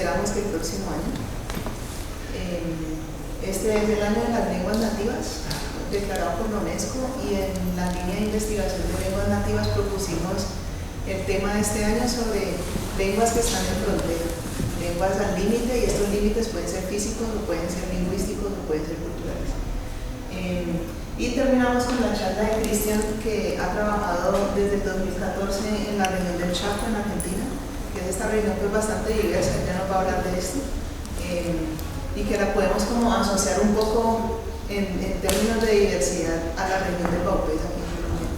esperamos que el próximo año. Este es el año de las lenguas nativas, declarado por la UNESCO, y en la línea de investigación de lenguas nativas propusimos el tema de este año sobre lenguas que están en frontera, lenguas al límite, y estos límites pueden ser físicos, o pueden ser lingüísticos, o pueden ser culturales. Y terminamos con la charla de Cristian, que ha trabajado desde el 2014 en la región del Chaco, en Argentina, que es esta región pues bastante diversa, ya nos va a hablar de esto, y que la podemos como asociar un poco en términos de diversidad a la región de Paupés aquí en Colombia.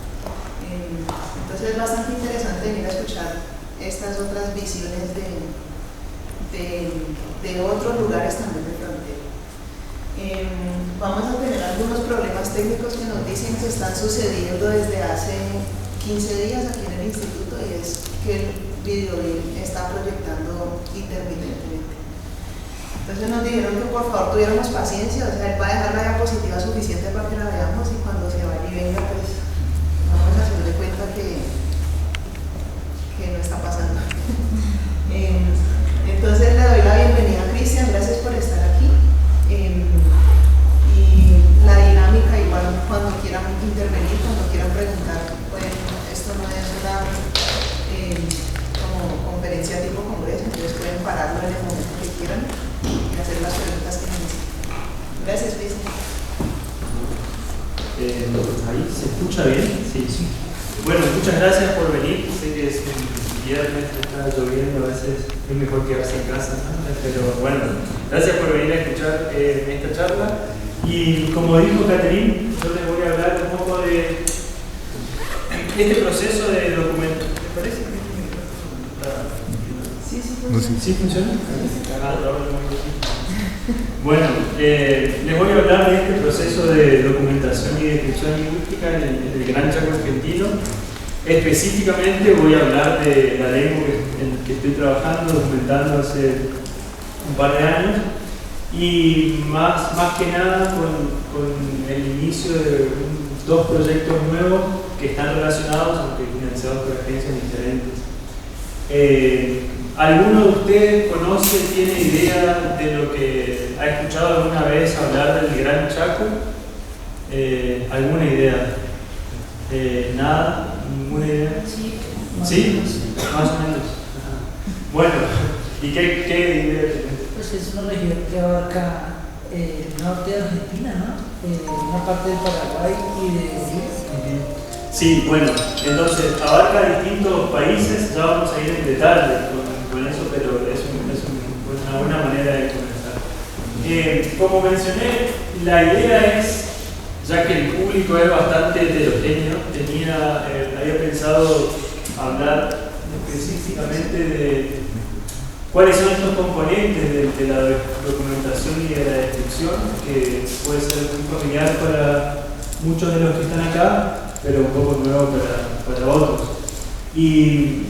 Entonces es bastante interesante venir a escuchar estas otras visiones de otros lugares también de frontera. Vamos a tener algunos problemas técnicos que nos dicen que están sucediendo desde hace 15 días aquí en el instituto, y es que el video está proyectando intermitentemente. Entonces nos dijeron que por favor tuviéramos paciencia, o sea, él va a dejar la diapositiva suficiente para que la veamos, y cuando se vaya y venga, pues vamos a hacer de cuenta que no está pasando. Entonces le doy la bienvenida a Cristian, gracias por estar aquí. Y la dinámica, igual cuando quieran intervenir, cuando quieran preguntar, pues esto no es una como conferencia tipo congreso, entonces pueden pararlo en el momento que quieran y hacer las preguntas que necesiten. Gracias, Cristian. ¿Ahí se escucha bien? Sí, sí. Bueno, muchas gracias por venir. Sé que es un viernes, está lloviendo, a veces es mejor quedarse en casa, ¿no? Pero bueno, gracias por venir a escuchar esta charla. Y como dijo Catherine, yo les voy a hablar un poco de este proceso de documentación. ¿Me parece que este micrófono está? Sí, sí funciona. ¿Sí funciona? Bueno, les voy a hablar de este proceso de documentación y descripción lingüística en el Gran Chaco argentino. Específicamente voy a hablar de la lengua en que estoy trabajando, documentando hace un par de años, y más que nada con el inicio de dos proyectos nuevos que están relacionados, aunque financiados por agencias diferentes. ¿Alguno de ustedes conoce, tiene idea de lo que ha escuchado alguna vez hablar del Gran Chaco? ¿Alguna idea? ¿Nada? ¿Ninguna idea? Sí. ¿Sí? Más o menos. Ajá. Bueno, ¿y qué idea tienen? Pues es una región que abarca el norte de Argentina, ¿no? Una parte de Paraguay y de Chile. Sí, bueno, entonces abarca distintos países, ya vamos a ir en detalle con eso, pero es una buena manera de comenzar. Como mencioné, la idea es, ya que el público es bastante heterogéneo, había pensado hablar específicamente de cuáles son estos componentes de la documentación y de la descripción, que puede ser muy familiar para muchos de los que están acá, pero un poco nuevo para otros. Y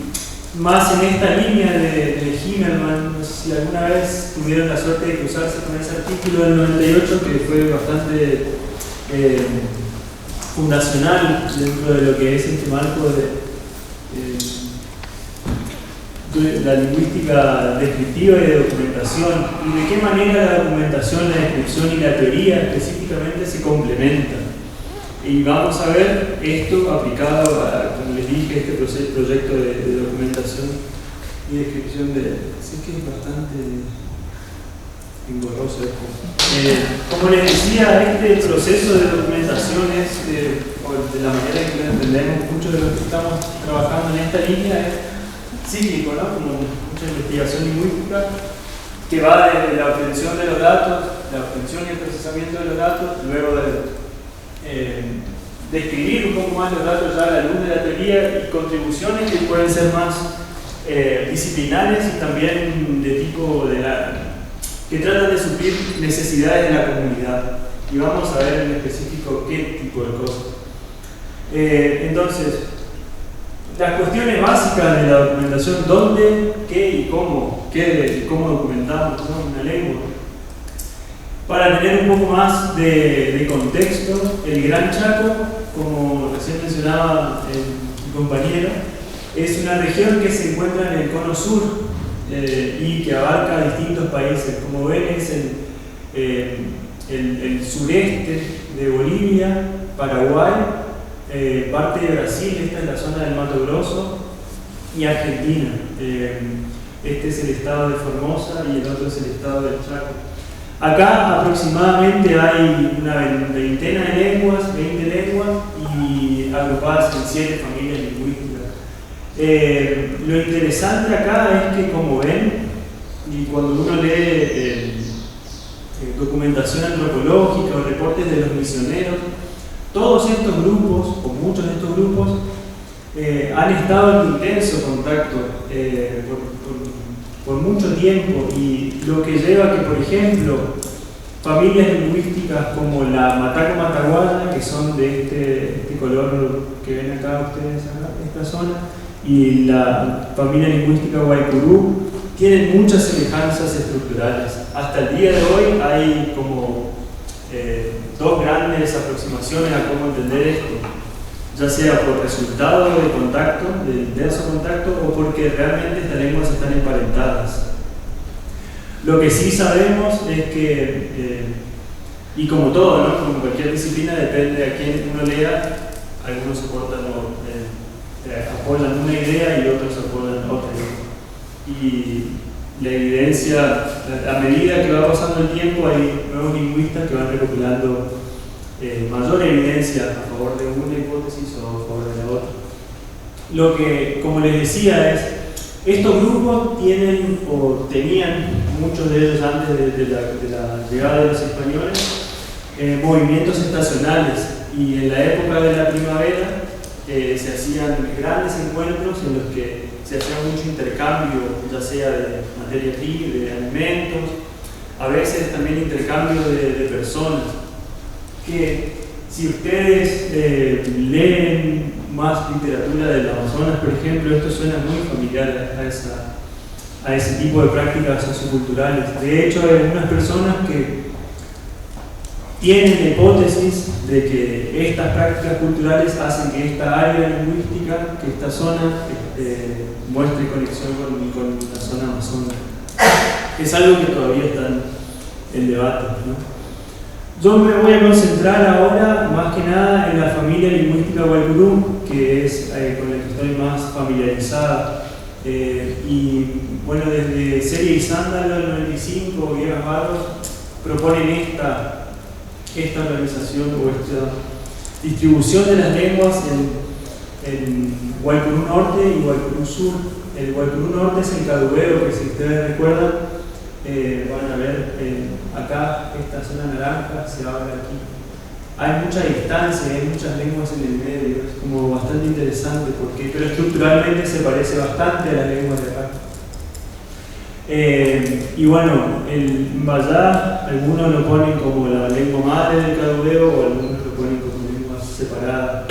más en esta línea de Himmelman, no sé si alguna vez tuvieron la suerte de cruzarse con ese artículo del 98, que fue bastante fundacional dentro de lo que es este marco de la lingüística descriptiva y de documentación, y de qué manera la documentación, la descripción y la teoría específicamente se complementan. Y vamos a ver esto aplicado a, como les dije, este proyecto de documentación y descripción de... Sé que es bastante engorroso esto. Como les decía, este proceso de documentación es, de la manera en que lo entendemos muchos de los que estamos trabajando en esta línea, es cíclico, ¿no? Como mucha investigación lingüística, que va desde la obtención de los datos, la obtención y el procesamiento de los datos, luego de describir un poco más los datos ya a la luz de la teoría, y contribuciones que pueden ser más disciplinares y también de tipo que tratan de suplir necesidades de la comunidad, y vamos a ver en específico qué tipo de cosas. Entonces, las cuestiones básicas de la documentación: dónde, qué y cómo, cómo documentamos, ¿no?, una lengua. Para tener un poco más de contexto, el Gran Chaco, como recién mencionaba mi compañero, es una región que se encuentra en el cono sur y que abarca distintos países. Como ven, es el sureste de Bolivia, Paraguay, parte de Brasil, esta es la zona del Mato Grosso, y Argentina. Este es el estado de Formosa y el otro es el estado del Chaco. Acá aproximadamente hay una veintena de lenguas, 20 lenguas, y agrupadas en 7 familias lingüísticas. Lo interesante acá es que, como ven, y cuando uno lee documentación antropológica o reportes de los misioneros, todos estos grupos, o muchos de estos grupos, han estado en intenso contacto por mucho tiempo, y lo que lleva a que, por ejemplo, familias lingüísticas como la Mataco-Mataguana, que son de este color que ven acá ustedes, esta zona, y la familia lingüística Guaycurú, tienen muchas semejanzas estructurales. Hasta el día de hoy hay como dos grandes aproximaciones a cómo entender esto, ya sea por resultado de contacto, de intenso contacto, o porque realmente estas lenguas están emparentadas. Lo que sí sabemos es que, y como todo, ¿no? Como cualquier disciplina, depende a quién uno lea, algunos soportan apoyan una idea y otros apoyan otra idea. Y la evidencia, a medida que va pasando el tiempo, hay nuevos lingüistas que van recopilando mayor evidencia a favor de una hipótesis o a favor de la otra. Lo que, como les decía, es estos grupos tienen o tenían, muchos de ellos antes de la llegada de los españoles, movimientos estacionales, y en la época de la primavera se hacían grandes encuentros en los que se hacía mucho intercambio, ya sea de materia prima, de alimentos, a veces también intercambio de personas. Que si ustedes leen más literatura del Amazonas, por ejemplo, esto suena muy familiar a ese tipo de prácticas socioculturales. De hecho, hay algunas personas que tienen la hipótesis de que estas prácticas culturales hacen que esta área lingüística, que esta zona, muestre conexión con la zona amazónica. Es algo que todavía está en debate, ¿no? Yo me voy a concentrar ahora más que nada en la familia lingüística Guaycurú, que es con la que estoy más familiarizada. Y bueno, desde Serie y Sándalo del 95, Viegas Barros, proponen esta organización o esta distribución de las lenguas en Guaycurú Norte y Guaycurú Sur. El Guaycurú Norte es el Cadubeo, que si ustedes recuerdan, van a ver acá, esta zona naranja se habla aquí. Hay mucha distancia, hay muchas lenguas en el medio, es como bastante interesante, pero estructuralmente se parece bastante a las lenguas de acá. Y bueno, el Mbayá, algunos lo ponen como la lengua madre del Cadubeo, o algunos lo ponen como lenguas separadas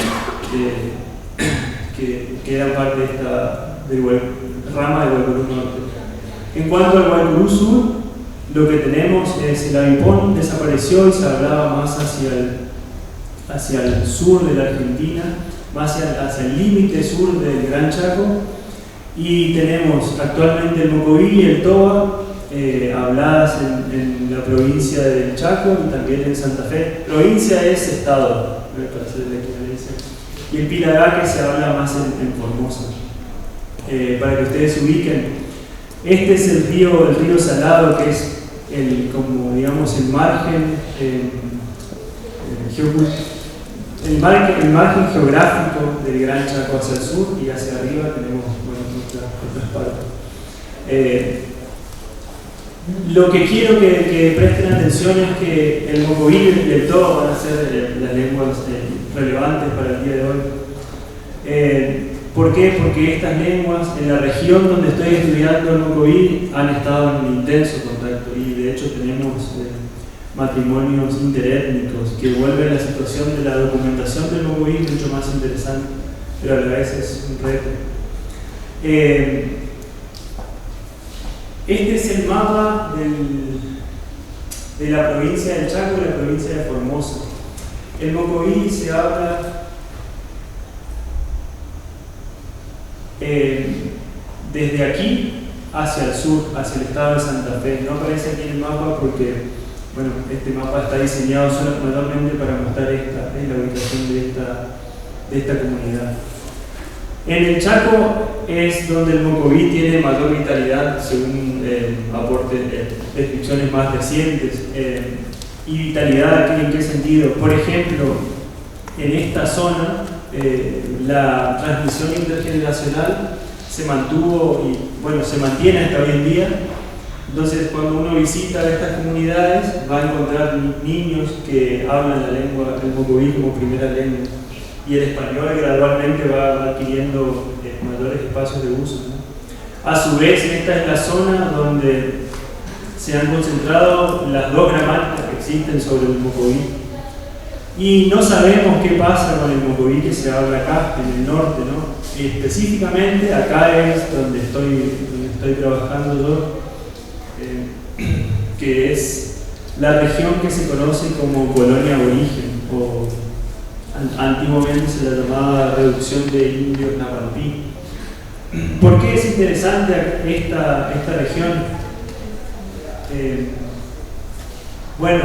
que eran parte de esta rama del Guaycurú Norte. En cuanto al Guaycurú Sur, lo que tenemos es el avipón desapareció y se hablaba más hacia el sur de la Argentina, más hacia el límite sur del Gran Chaco, y tenemos actualmente el Mocoví y el Toba, habladas en la provincia del Chaco y también en Santa Fe. Provincia es estado, para hacer la equivalencia. Y el Pilagá, que se habla más en Formosa. Para que ustedes se ubiquen, este es el río Salado, que es como digamos el margen geográfico del Gran Chaco hacia el sur, y hacia arriba tenemos otras partes. Lo que quiero que presten atención es que el Mocoví y el Toba van a ser las lenguas relevantes para el día de hoy. ¿Por qué? Porque estas lenguas, en la región donde estoy estudiando el Mocoví, han estado en intenso contacto, y de hecho tenemos matrimonios interétnicos que vuelven la situación de la documentación del Mocoví mucho más interesante, pero a la vez es un reto. Este es el mapa de la provincia del Chaco y la provincia de Formosa. El Mocoví se habla desde aquí hacia el sur, hacia el estado de Santa Fe. No aparece aquí en el mapa porque, bueno, este mapa está diseñado solamente para mostrar la ubicación de esta comunidad. En el Chaco es donde el Mocoví tiene mayor vitalidad, según descripciones más recientes. ¿Y vitalidad aquí en qué sentido? Por ejemplo, en esta zona la transmisión intergeneracional se mantuvo y bueno, se mantiene hasta hoy en día. Entonces, cuando uno visita estas comunidades, va a encontrar niños que hablan la lengua, el Mocoví como primera lengua, y el español gradualmente va adquiriendo mayores espacios de uso, ¿no? A su vez, esta es la zona donde se han concentrado las dos gramáticas que existen sobre el Mocoví. Y no sabemos qué pasa con el Mocoví que se habla acá, en el norte, ¿no? Específicamente, acá es donde estoy trabajando yo, que es la región que se conoce como colonia aborigen, o antiguamente se la llamaba reducción de indios Napalpí. ¿Por qué es interesante esta región? Bueno,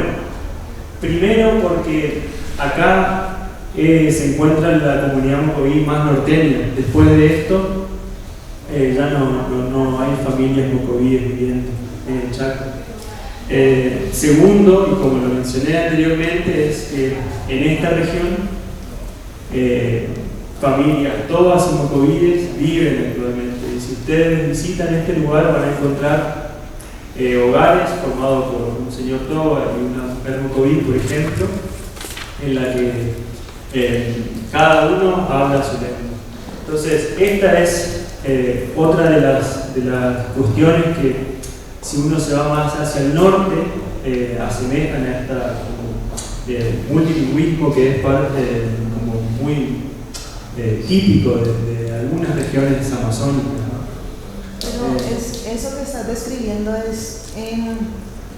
primero porque acá se encuentra la comunidad Mocoví más norteña. Después de esto ya no hay familias mocovíes viviendo en el Chaco. Segundo, y como lo mencioné anteriormente, es que en esta región familias, todas mocovíes viven actualmente. Y si ustedes visitan este lugar van a encontrar hogares formados por un señor Toba y una mujer mocoví, por ejemplo, en la que cada uno habla su lengua. Entonces, esta es otra de las cuestiones que, si uno se va más hacia el norte, asemejan a esta multilingüismo que es parte como muy típico de algunas regiones amazónicas, ¿no? Pero eso que estás describiendo es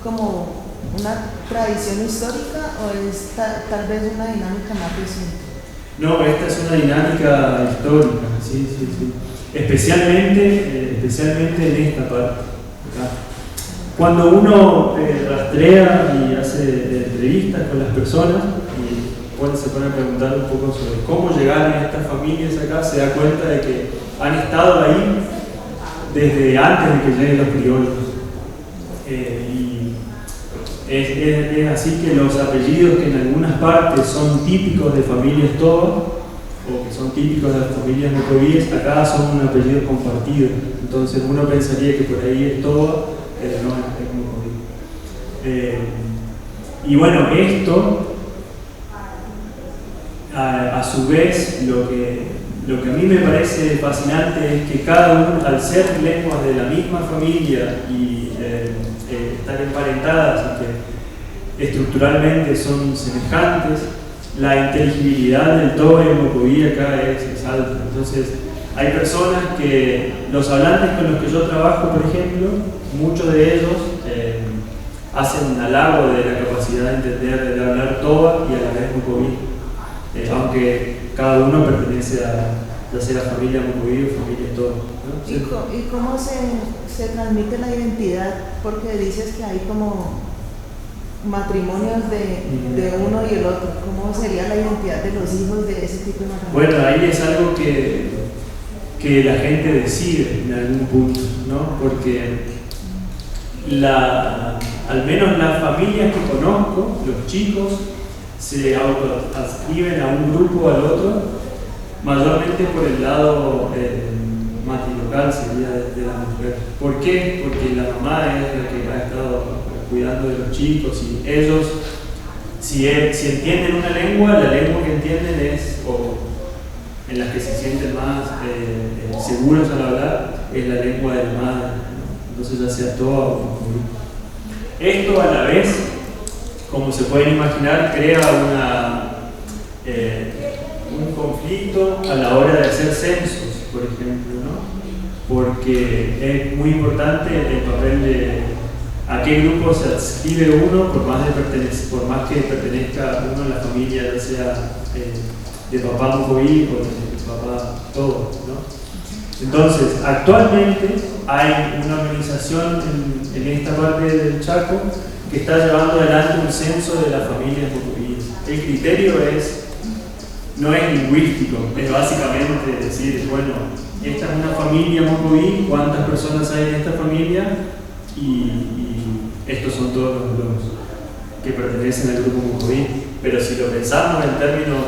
como una tradición histórica o es tal vez una dinámica más reciente. No, esta es una dinámica histórica, sí. Especialmente en esta parte. Acá. Cuando uno rastrea y hace entrevistas con las personas y se pone a preguntar un poco sobre cómo llegaron estas familias acá, se da cuenta de que han estado ahí desde antes de que lleguen los criollos. Y es así que los apellidos que en algunas partes son típicos de familias Toba o que son típicos de las familias mocovíes, acá son un apellido compartido. Entonces uno pensaría que por ahí es Toba, pero no es mocoví. Y bueno, esto a su vez lo que a mí me parece fascinante es que cada uno, al ser lenguas de la misma familia y estar emparentadas y que estructuralmente son semejantes, la inteligibilidad del Toba y el mocoví acá es alta. Entonces hay personas que, los hablantes con los que yo trabajo, por ejemplo, muchos de ellos hacen un halago de la capacidad de entender, de hablar Toba y a la vez mocoví, aunque cada uno pertenece a ya sea familia mocoví o familia Toba, ¿no? Sí. ¿Y cómo se transmite la identidad? Porque dices que hay como matrimonios de uno y el otro. ¿Cómo sería la identidad de los hijos de ese tipo de matrimonio? Bueno, ahí es algo que la gente decide en algún punto, ¿no? Porque al menos las familias que conozco, los chicos se autoadscriben a un grupo o al otro, mayormente por el lado matrilocal, sería de la mujer. ¿Por qué? Porque la mamá es la que ha estado cuidando de los chicos y ellos, si entienden una lengua, la lengua que entienden es, o en la que se sienten más seguros al hablar, es la lengua de la madre, ¿no? Entonces ya sea Toba o mocoví. Esto a la vez, como se pueden imaginar, crea un conflicto a la hora de hacer censos, por ejemplo, ¿no? Porque es muy importante el papel de a qué grupo se adscribe uno, por más que pertenezca uno a la familia, ya sea de papá mocoví o de papá Toba, ¿no? Entonces, actualmente hay una organización en esta parte del Chaco que está llevando adelante un censo de las familias mocovíes. El criterio no es lingüístico, es básicamente decir, bueno, esta es una familia mocoví, cuántas personas hay en esta familia y estos son todos los que pertenecen al grupo mocoví. Pero si lo pensamos en términos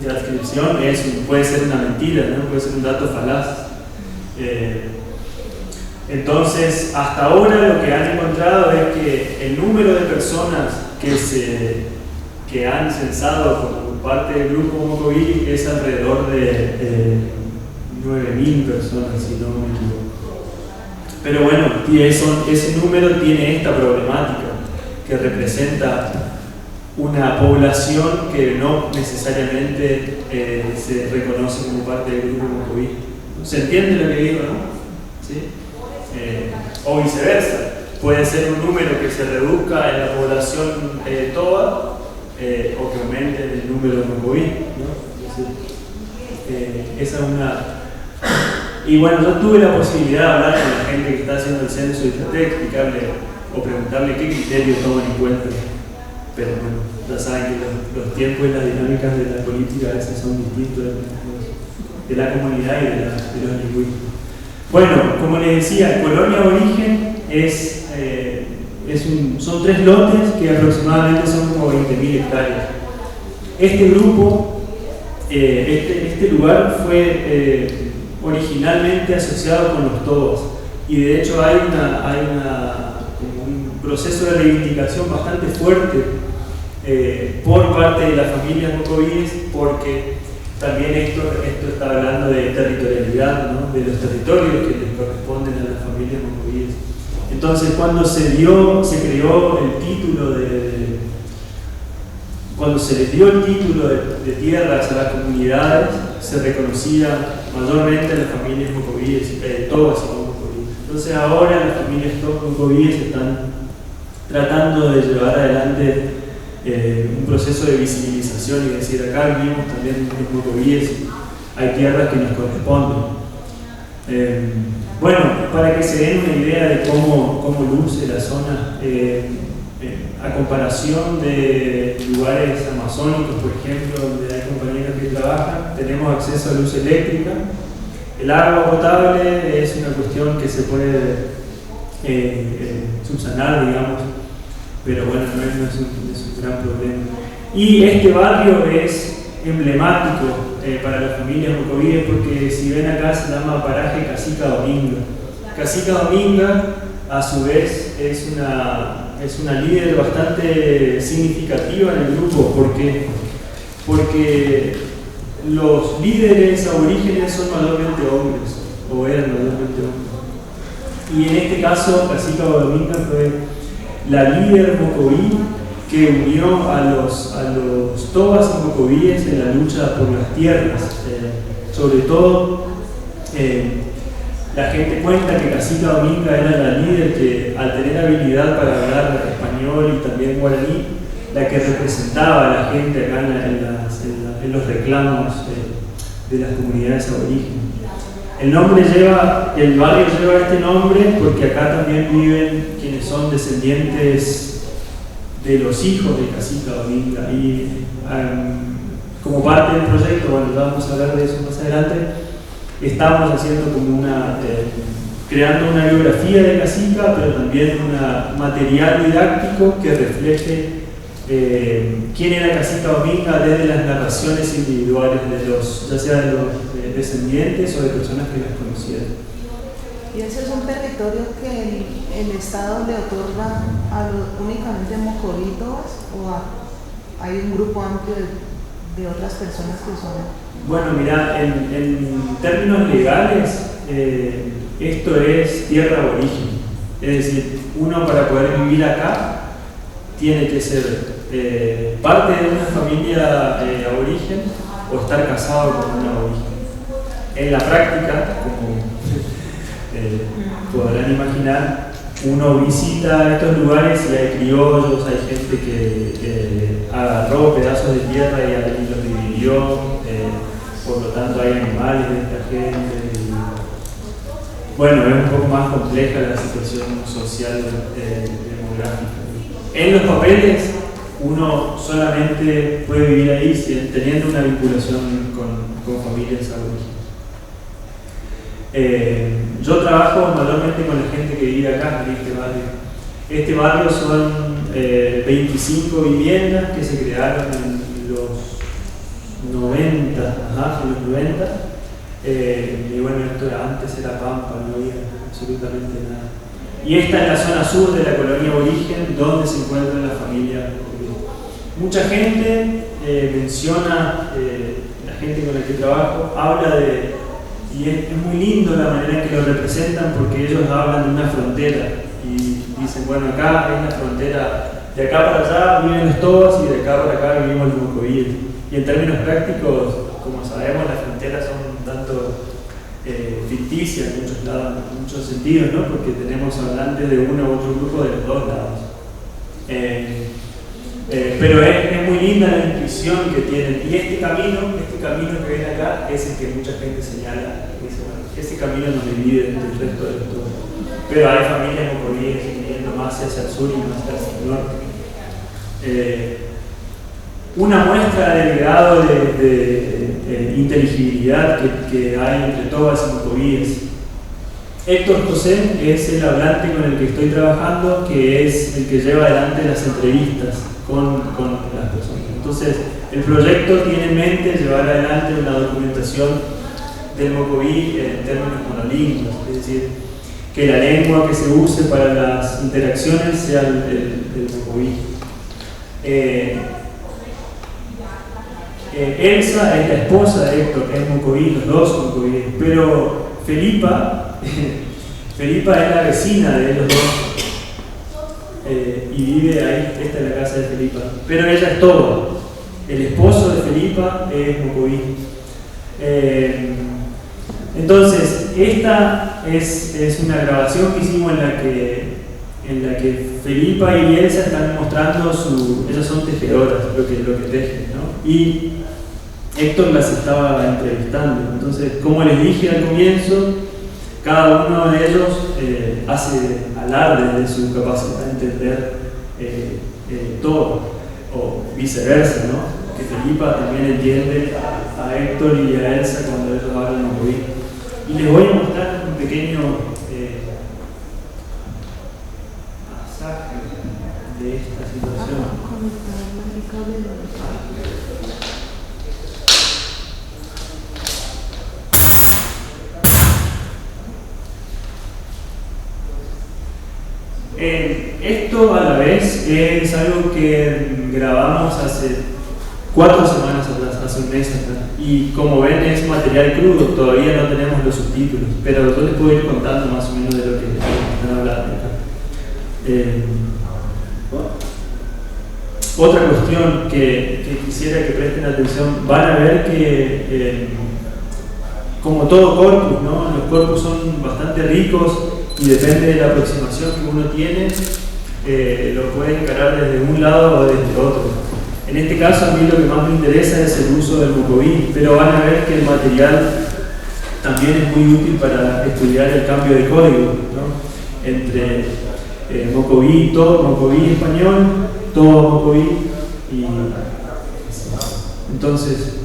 de adscripción, puede ser una mentira, ¿no? Puede ser un dato falaz. Entonces, hasta ahora lo que han encontrado es que el número de personas que han censado como parte del grupo mocoví es alrededor de 9.000 personas, si no me equivoco. Pero bueno, ese número tiene esta problemática, que representa una población que no necesariamente se reconoce como parte del grupo mocoví. ¿Se entiende lo que digo, no? ¿Sí? O viceversa, puede ser un número que se reduzca en la población toba o que aumente en el número mocoví, ¿no? Esa es una... Y bueno, yo tuve la posibilidad de hablar con la gente que está haciendo el censo y traté de explicarle o preguntarle qué criterios toman en cuenta. Pero bueno, ya saben que los tiempos y las dinámicas de la política a veces son distintos de la comunidad y de los lingüistas. Bueno, como les decía, Colonia Origen son 3 lotes que aproximadamente son como 20.000 hectáreas. Este grupo, este lugar fue originalmente asociado con los tobas y de hecho hay un proceso de reivindicación bastante fuerte por parte de las familias mocovíes, porque también esto está hablando de territorialidad, ¿no? De los territorios que les corresponden a las familias mocovíes. Entonces, cuando se creó el título cuando se les dio el título de tierras a las comunidades, se reconocía mayormente a las familias mocovíes, tobas y no mocovíes. Entonces ahora las familias mocovíes están tratando de llevar adelante un proceso de visibilización y decir, acá vivimos también los mocovíes, hay tierras que nos corresponden. Bueno, para que se den una idea de cómo luce la zona, a comparación de lugares amazónicos, por ejemplo, donde hay compañeros que trabajan, tenemos acceso a luz eléctrica. El agua potable es una cuestión que se puede subsanar, digamos, pero bueno, no es un gran problema. Y este barrio es emblemático para las familias mocovíes porque, si ven acá, se llama paraje Casica Dominga. Casica Dominga, a su vez, es una líder bastante significativa en el grupo. Porque los líderes aborígenes son mayormente hombres, o eran mayormente hombres. Y en este caso, Casica Dominga fue la líder mocoví que unió a los tobas y mocovíes en la lucha por las tierras. Sobre todo, la gente cuenta que Casica Dominga era la líder que, al tener habilidad para hablar español y también guaraní, la que representaba a la gente acá en los reclamos de las comunidades aborígenes. El barrio lleva este nombre porque acá también viven quienes son descendientes de los hijos de Casica Dominga, y como parte del proyecto, bueno, ya vamos a hablar de eso más adelante, estamos haciendo como creando una biografía de Casica, pero también un material didáctico que refleje quién era Casica Dominga desde las narraciones individuales ya sea de los descendientes o de personas que las conocieron. ¿Y ese es un territorio que el Estado le otorga únicamente mocovíes o hay un grupo amplio de otras personas que son? Bueno, mira, en términos legales, esto es tierra aborigen. Es decir, uno, para poder vivir acá, tiene que ser parte de una familia aborigen o estar casado con una aborigen. En la práctica, como podrán imaginar, uno visita estos lugares y hay criollos, hay gente que agarró pedazos de tierra y los dividió, por lo tanto hay animales de esta gente, bueno, es un poco más compleja la situación social demográfica. En los papeles, uno solamente puede vivir ahí teniendo una vinculación con familias aborígenes. Yo trabajo mayormente con la gente que vive acá, en este barrio. Este barrio son 25 viviendas que se crearon en los 90, y bueno, antes era Pampa, no había absolutamente nada. Y esta es la zona sur de la colonia aborigen, donde se encuentra la familia. Mucha gente menciona, la gente con la que trabajo, habla de, y es muy lindo la manera en que lo representan, porque ellos hablan de una frontera y dicen, bueno, acá es la frontera, de acá para allá viven los Tobas y de acá para acá vivimos los Mocovíes. Y en términos prácticos, como sabemos, las fronteras son un tanto ficticias en muchos lados, en muchos sentidos, ¿no? Porque tenemos hablantes de uno u otro grupo de los dos lados. Pero es muy linda la intuición que tienen. Y este camino que ven acá es el que mucha gente señala. Dice, bueno, ese camino nos divide del resto de los Tobas. Pero hay familias mocovíes yendo más hacia el sur y más hacia el norte. Una muestra del grado de inteligibilidad que hay entre Tobas y mocovíes. Héctor José es el hablante con el que estoy trabajando, que es el que lleva adelante las entrevistas con las personas. Entonces, el proyecto tiene en mente llevar adelante una documentación del mocoví en términos monolingües, es decir, que la lengua que se use para las interacciones sea el mocoví. Elsa es la esposa de Héctor, es mocoví, los dos son mocovíes, pero Felipa es la vecina de ellos dos y vive ahí, esta es la casa de Felipa, pero ella es Toba. El esposo de Felipa es mocoví. Entonces, esta es una grabación que hicimos en la que Felipa y Elsa están mostrando ellas son tejedoras, lo que tejen, ¿no? Y Héctor las estaba entrevistando. Entonces, como les dije al comienzo, cada uno de ellos hace alarde de su capacidad de entender todo, o viceversa, ¿no? Que Felipa también entiende a Héctor y a Elsa cuando ellos hablan mocoví. Y les voy a mostrar un pequeño pasaje de esta situación. Esto a la vez es algo que grabamos hace 4 semanas atrás, hace un mes atrás. Y como ven es material crudo, todavía no tenemos los subtítulos, pero yo les puedo ir contando más o menos de lo que están hablando acá. Otra cuestión que quisiera que presten atención, van a ver que como todo corpus, ¿no? Los corpus son bastante ricos y depende de la aproximación que uno tiene, lo puede encarar desde un lado o desde otro. En este caso a mí lo que más me interesa es el uso del mocoví, pero van a ver que el material también es muy útil para estudiar el cambio de código, ¿no? Entre mocoví, todo mocoví español, todo mocoví y entonces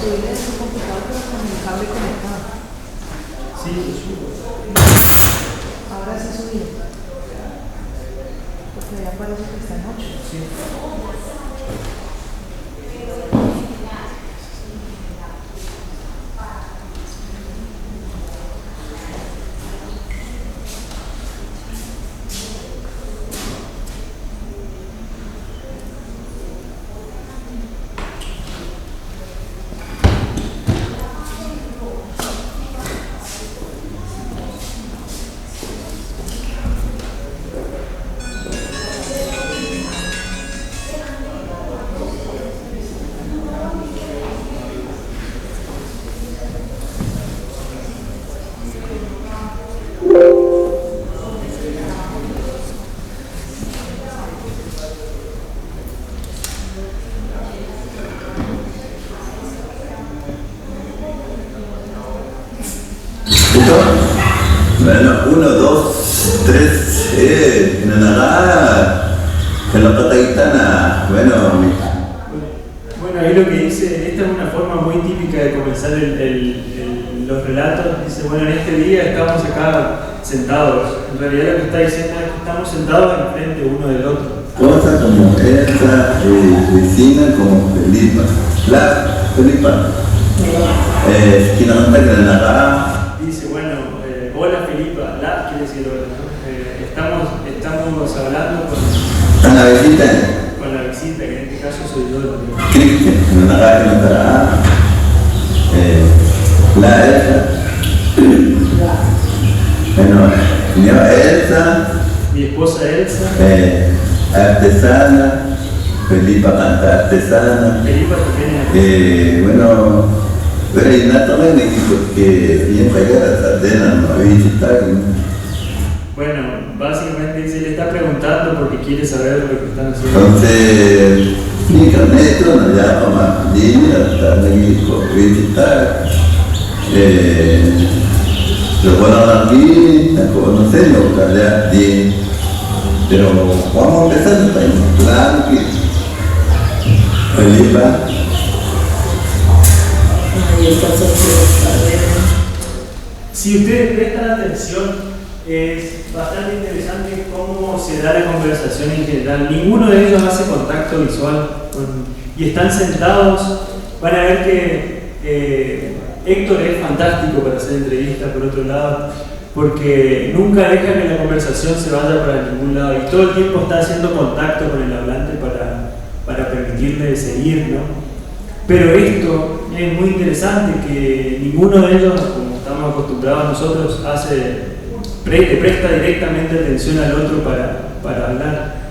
Subirle es un computador pero con el cable conectado. Sí, lo subo. Ahora sí subí. Porque ya parece que está en 8. Sí. Bueno, 1, 2, 3, nada, en la pata gitana, bueno, Bueno, ahí lo que dice, esta es una forma muy típica de comenzar los relatos. Dice, bueno, en este día estamos acá sentados. En realidad lo que está diciendo es que estamos sentados enfrente uno del otro. cosas como esta, vecina como Felipa, la Felipa, que no me que nada. Dice, bueno, hola Felipa, la quiere decir hola, ¿no? Estamos hablando Con la visita, con la visita, que en este caso soy yo. ¿No? Cristian, no nada que no estará. La Elsa, bueno, mi Elsa, Mi esposa Elsa. artesana, Felipa canta artesana. Felipa también. Bueno, pero hay una toma de equipo que bien pegada a Sardena, no había visitado. Bueno, básicamente dice, le está preguntando porque quiere saber lo que están haciendo. Entonces, mi carneto nos llama más niña, hasta el equipo visitar. Lo bueno aquí, no sé, lo que allá, pero vamos a empezar el país, claro que Felipa. Si ustedes prestan atención, es bastante interesante cómo se da la conversación en general. Ninguno de ellos hace contacto visual y están sentados. Van a ver que Héctor es fantástico para hacer entrevistas, por otro lado, porque nunca deja que la conversación se vaya para ningún lado y todo el tiempo está haciendo contacto con el hablante para permitirle seguir, ¿no? Pero esto es muy interesante, que ninguno de ellos, como estamos acostumbrados nosotros, le presta directamente atención al otro para hablar.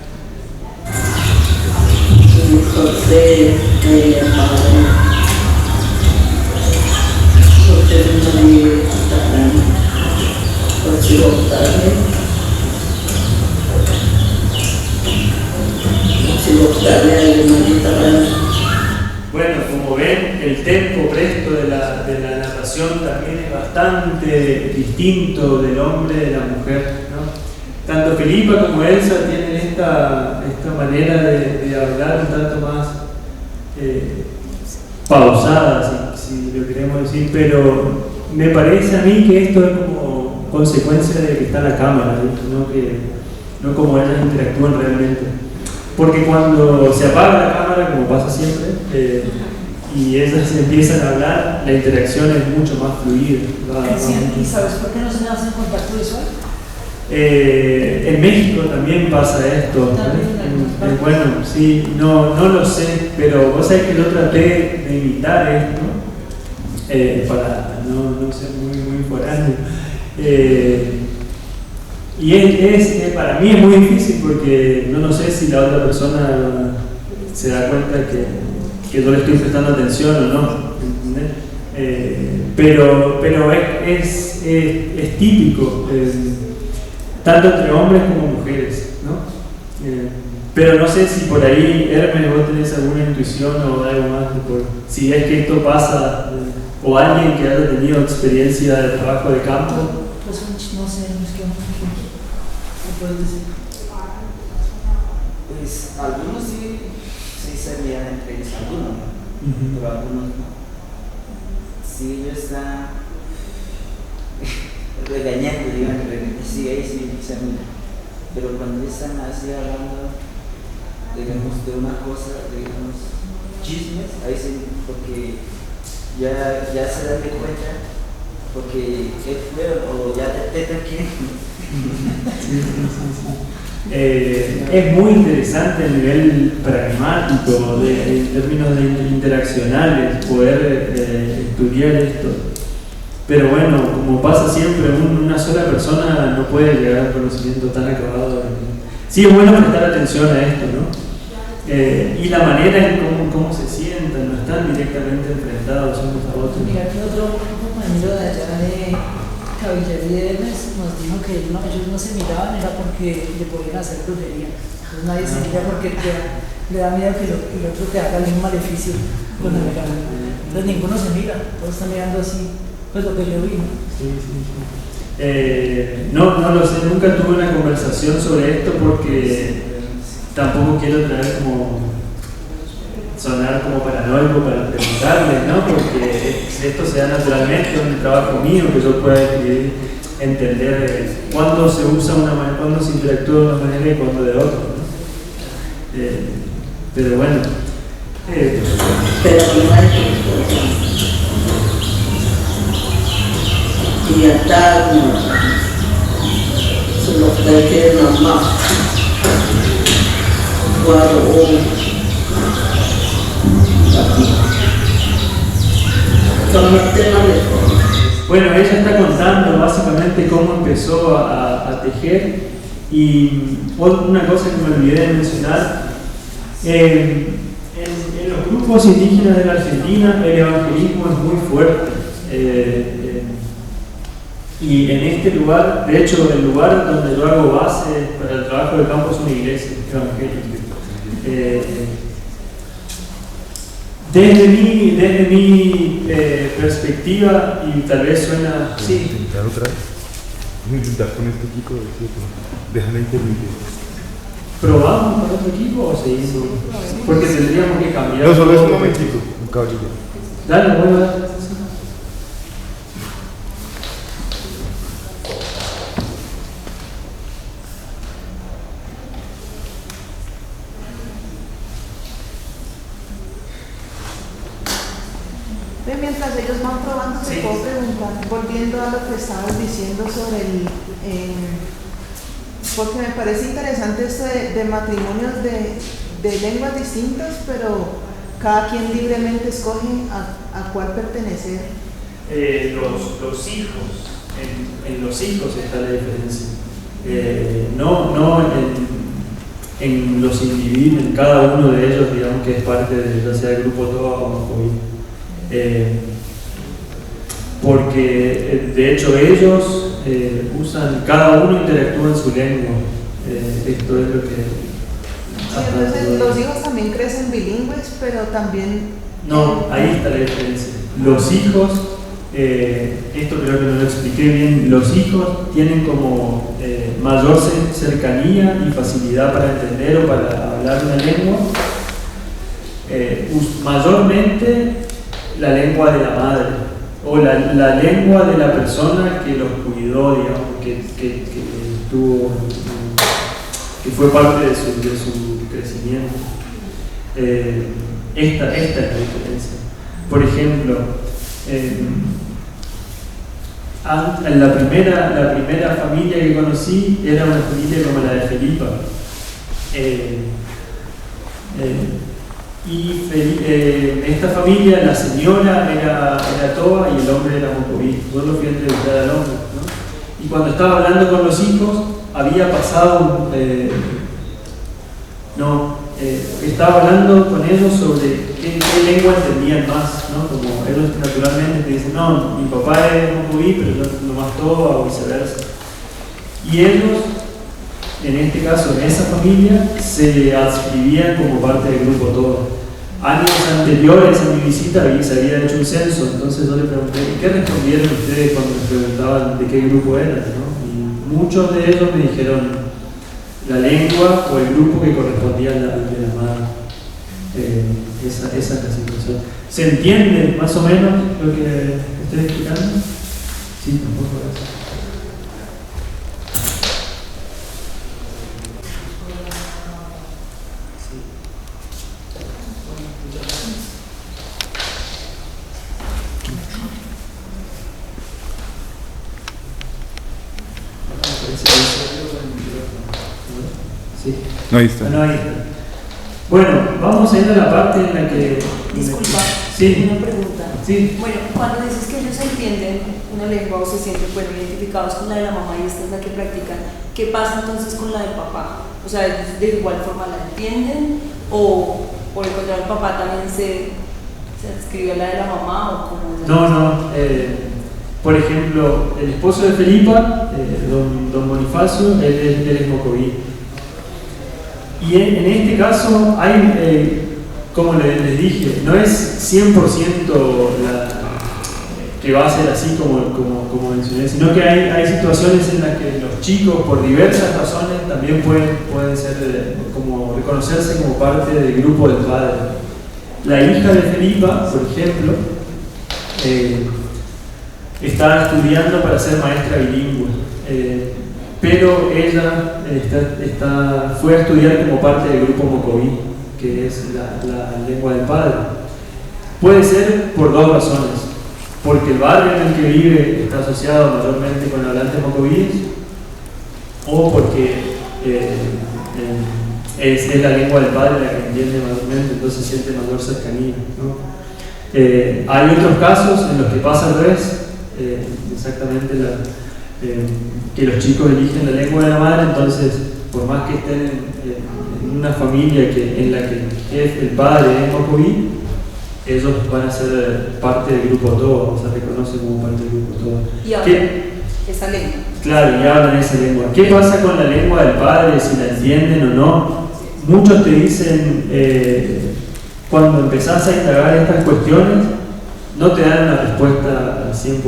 Bueno, como ven, el tempo presto de la narración también es bastante distinto del hombre y de la mujer, ¿no? Tanto Felipa como Elsa tienen esta manera de hablar un tanto más pausada, si lo queremos decir, pero me parece a mí que esto es como consecuencia de que está la cámara, no como ellas interactúan realmente. Porque cuando se apaga la cámara, como pasa siempre, y ellas empiezan a hablar, la interacción es mucho más fluida. ¿Y sabes por qué no se hacen contacto visual? En México también pasa esto. Bueno, sí, no lo sé, pero vos sabés que yo traté de imitar esto para no ser muy foráneo. Y para mí es muy difícil porque no sé si la otra persona se da cuenta que yo le estoy prestando atención o no, ¿entendés? Pero es típico, tanto entre hombres como mujeres, ¿no? Pero no sé si por ahí, Hermes, vos tenés alguna intuición o algo más, si es que esto pasa, o alguien que haya tenido experiencia de trabajo de campo. Pues no sé, ¿qué puedes decir? Pues algunos sí serían entre ellos, algunos, pero algunos no. si ellos están regañando, digamos, sí, ahí sí se mira. Pero cuando están así hablando, digamos, de una cosa, digamos, chismes, ahí sí, porque ya se dan de cuenta, porque es feo, o ya detectan que... Es muy interesante a nivel pragmático, en términos interaccionales, poder estudiar esto. Pero bueno, como pasa siempre, una sola persona no puede llegar a un conocimiento tan acabado. Sí, es bueno prestar atención a esto, ¿no? Y la manera en cómo se sientan, no están directamente enfrentados unos a otros. Mira, que otro compañero de allá de Caballería nos dijo que ellos no se miraban, era porque le podían hacer brujería. Entonces nadie se mira porque le da miedo que el otro te haga algún maleficio con el regalo. Entonces ninguno se mira, todos están mirando así, pues lo que yo vi, ¿no? Sí. No lo sé, nunca tuve una conversación sobre esto porque tampoco quiero traer sonar como paranoico para preguntarles, ¿no? Porque esto se da naturalmente, es un trabajo mío que yo pueda entender cuándo se usa una manera, cuándo se interactúa de una manera y cuándo de otra, ¿no? Pero bueno. Pero no hay y ya está, se los que normal. Bueno, ella está contando básicamente cómo empezó a tejer y una cosa que me olvidé de mencionar, en los grupos indígenas de la Argentina el evangelismo es muy fuerte y en este lugar, de hecho el lugar donde yo hago base para el trabajo de campo es una iglesia evangélica. Desde mi perspectiva, y tal vez suena... Sí. Intentar otra vez. Intentar con este equipo, déjala interrumpir. ¿Probamos con otro equipo o seguimos? Porque tendríamos que cambiar. No, solo es un momentito, un caballito. Dale, bueno, dale. Mientras ellos van probando, se puedo preguntar, volviendo a lo que estabas diciendo sobre porque me parece interesante esto de matrimonios de lenguas distintas, pero cada quien libremente escoge a cuál pertenecer. Los hijos, en los hijos está la diferencia. No en los individuos, en cada uno de ellos, digamos que es parte de, ya sea el grupo TOA o Mocoví. Porque de hecho ellos usan, cada uno interactúa en su lengua. Esto es lo que... Sí, entonces los hijos también crecen bilingües, pero también... No, ahí está la diferencia. Los hijos, esto creo que no lo expliqué bien, los hijos tienen como mayor cercanía y facilidad para entender o para hablar una lengua, mayormente la lengua de la madre o la lengua de la persona que los cuidó, digamos, que fue parte de su crecimiento. Esta es la diferencia. Por ejemplo, la primera familia que conocí era una familia como la de Felipa. Esta familia, la señora era Toba y el hombre era Mocoví. Yo lo fui a entrevistar al hombre, ¿no? Y cuando estaba hablando con los hijos, había pasado estaba hablando con ellos sobre qué lengua entendían más, ¿no? Como ellos naturalmente te dicen, no, mi papá es Mocoví, pero yo nomás Toba o viceversa. Y ellos, en este caso, en esa familia, se adscribían como parte del grupo Toba. Años anteriores a mi visita se había hecho un censo, entonces yo le pregunté, ¿qué respondieron ustedes cuando me preguntaban de qué grupo eran, ¿no? Y muchos de ellos me dijeron la lengua o el grupo que correspondía al de la madre. Esa es la situación. ¿Se entiende más o menos lo que estoy explicando? Sí, tampoco gracias. Sí. No, ahí está. Bueno, ahí está. Bueno, vamos a ir a la parte en la que... Disculpa, Sí. una pregunta. Sí. Bueno, cuando dices que ellos entienden una lengua o se sienten identificados con la de la mamá y esta es la que practican, ¿qué pasa entonces con la del papá? O sea, ¿ellos de igual forma la entienden? ¿O por el contrario, el papá también se escribe la de la mamá? ¿O cómo es la cosa? No. Por ejemplo, el esposo de Felipa, don Bonifacio, él es mocoví. Y en este caso hay, como les dije, no es 100% que va a ser así como mencioné, sino que hay situaciones en las que los chicos, por diversas razones, también pueden ser como reconocerse como parte del grupo del padre. La hija de Felipa, por ejemplo, está estudiando para ser maestra bilingüe, pero ella fue a estudiar como parte del grupo mocoví, que es la lengua del padre. Puede ser por dos razones: porque el barrio en el que vive está asociado mayormente con hablantes mocovíes, o porque es la lengua del padre la que entiende mayormente, entonces siente mayor cercanía, ¿no? Hay otros casos en los que pasa al revés, exactamente que los chicos eligen la lengua de la madre, entonces por más que estén en una familia en la que el padre es mocoví, ellos van a ser parte del grupo todo, se reconoce como parte del grupo todo. Y hablan esa lengua. Claro, y hablan esa lengua. ¿Qué pasa con la lengua del padre, si la entienden o no? Muchos te dicen, cuando empezás a indagar estas cuestiones, no te dan una respuesta al 100%,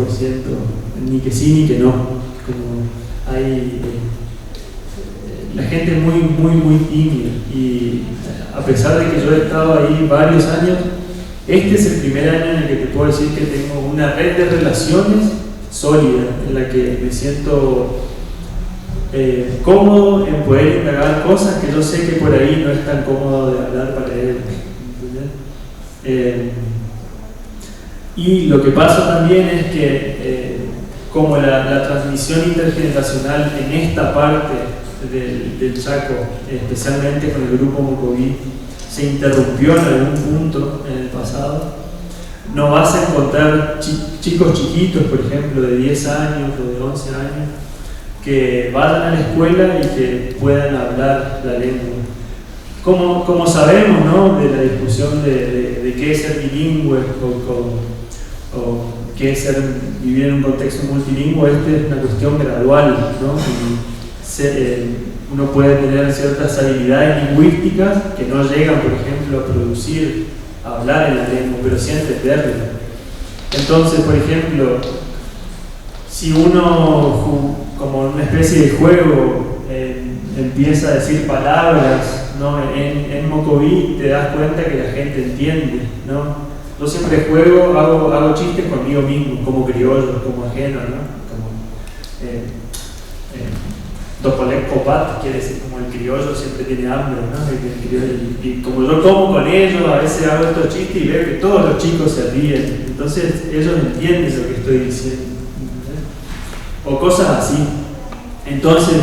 ni que sí ni que no. Como hay, la gente es muy tímida, y a pesar de que yo he estado ahí varios años, este es el primer año en el que te puedo decir que tengo una red de relaciones sólida, en la que me siento cómodo en poder indagar cosas que yo sé que por ahí no es tan cómodo de hablar para él. Y lo que pasa también es que como la transmisión intergeneracional en esta parte del Chaco, especialmente con el grupo mocoví, se interrumpió en algún punto en el pasado, no vas a encontrar chicos chiquitos, por ejemplo, de 10 años o de 11 años, que vayan a la escuela y que puedan hablar la lengua. Como sabemos, ¿no?, de la discusión de qué es ser bilingüe o qué es vivir en un contexto multilingüe, es una cuestión gradual, ¿no? Uno puede tener ciertas habilidades lingüísticas que no llegan, por ejemplo, a hablar en la lengua, pero sí a entenderla. Entonces, por ejemplo, si uno, como una especie de juego, empieza a decir palabras, ¿no?, en mocoví, te das cuenta que la gente entiende, ¿no? Yo siempre juego, hago chistes conmigo mismo, como criollo, como ajeno, ¿no? Topolec Copat quiere decir como el criollo siempre tiene hambre, ¿no? Y como yo como con ellos, a veces hago estos chistes y veo que todos los chicos se ríen, entonces ellos entienden lo que estoy diciendo, o cosas así. Entonces,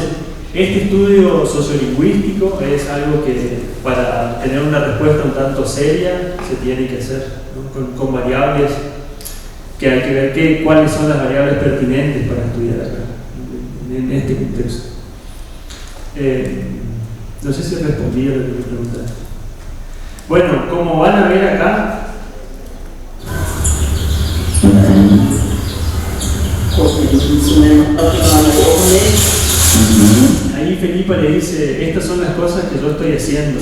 este estudio sociolingüístico es algo que, para tener una respuesta un tanto seria, se tiene que hacer, ¿no? con variables que hay que ver cuáles son las variables pertinentes para estudiar acá, en este contexto. No sé si respondí a lo que me preguntaste. Bueno, como van a ver acá, ahí Felipa le dice, estas son las cosas que yo estoy haciendo.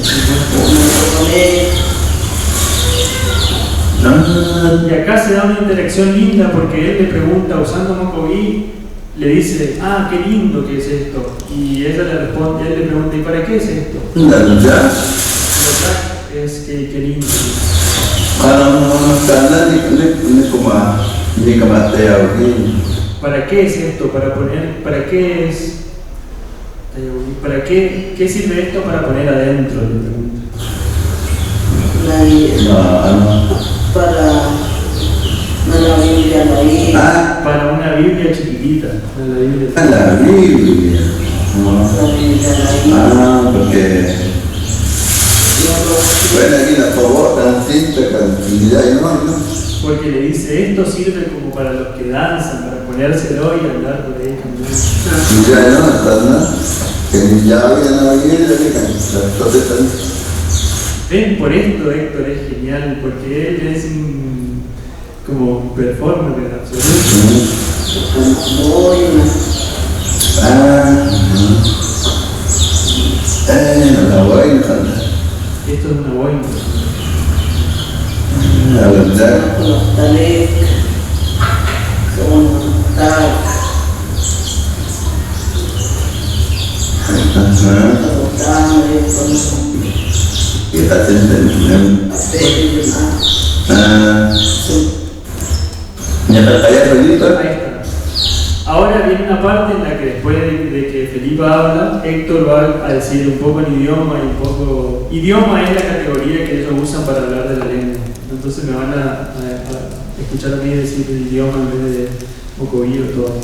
Y acá se da una interacción linda, porque él le pregunta, usando mocoví, le dice, ah, qué lindo que es esto. Y ella le responde, él le pregunta, ¿y para qué es esto? Es que qué lindo. karena ini kematian begini. ¿Para qué es esto? ¿Para qué es? ¿Para qué sirve esto para poner adentro? Le pregunto. Para una Biblia ahí. Para una Biblia chiquitita. La Biblia. Porque bueno, aquí la favor tan simple, tranquilidad y no. Porque le dice, esto sirve como para los que danzan, para ponérselo y andar por ahí caminando. Ya no, ¿no? Que ya había una Biblia, Ven, por esto Héctor es genial, porque él es como un performer absoluto. La boina. Esto es una boina. La verdad. Los talek, son Kita sendiri. Nyata kaya begitu. Ahí está. Ahora viene una parte en la que después de que Felipe habla, Héctor va a decir un poco en idioma y un poco... Idioma es la categoría que ellos usan para hablar de la lengua. Entonces me van a escuchar a mí decir el idioma en vez de mocoví o todo.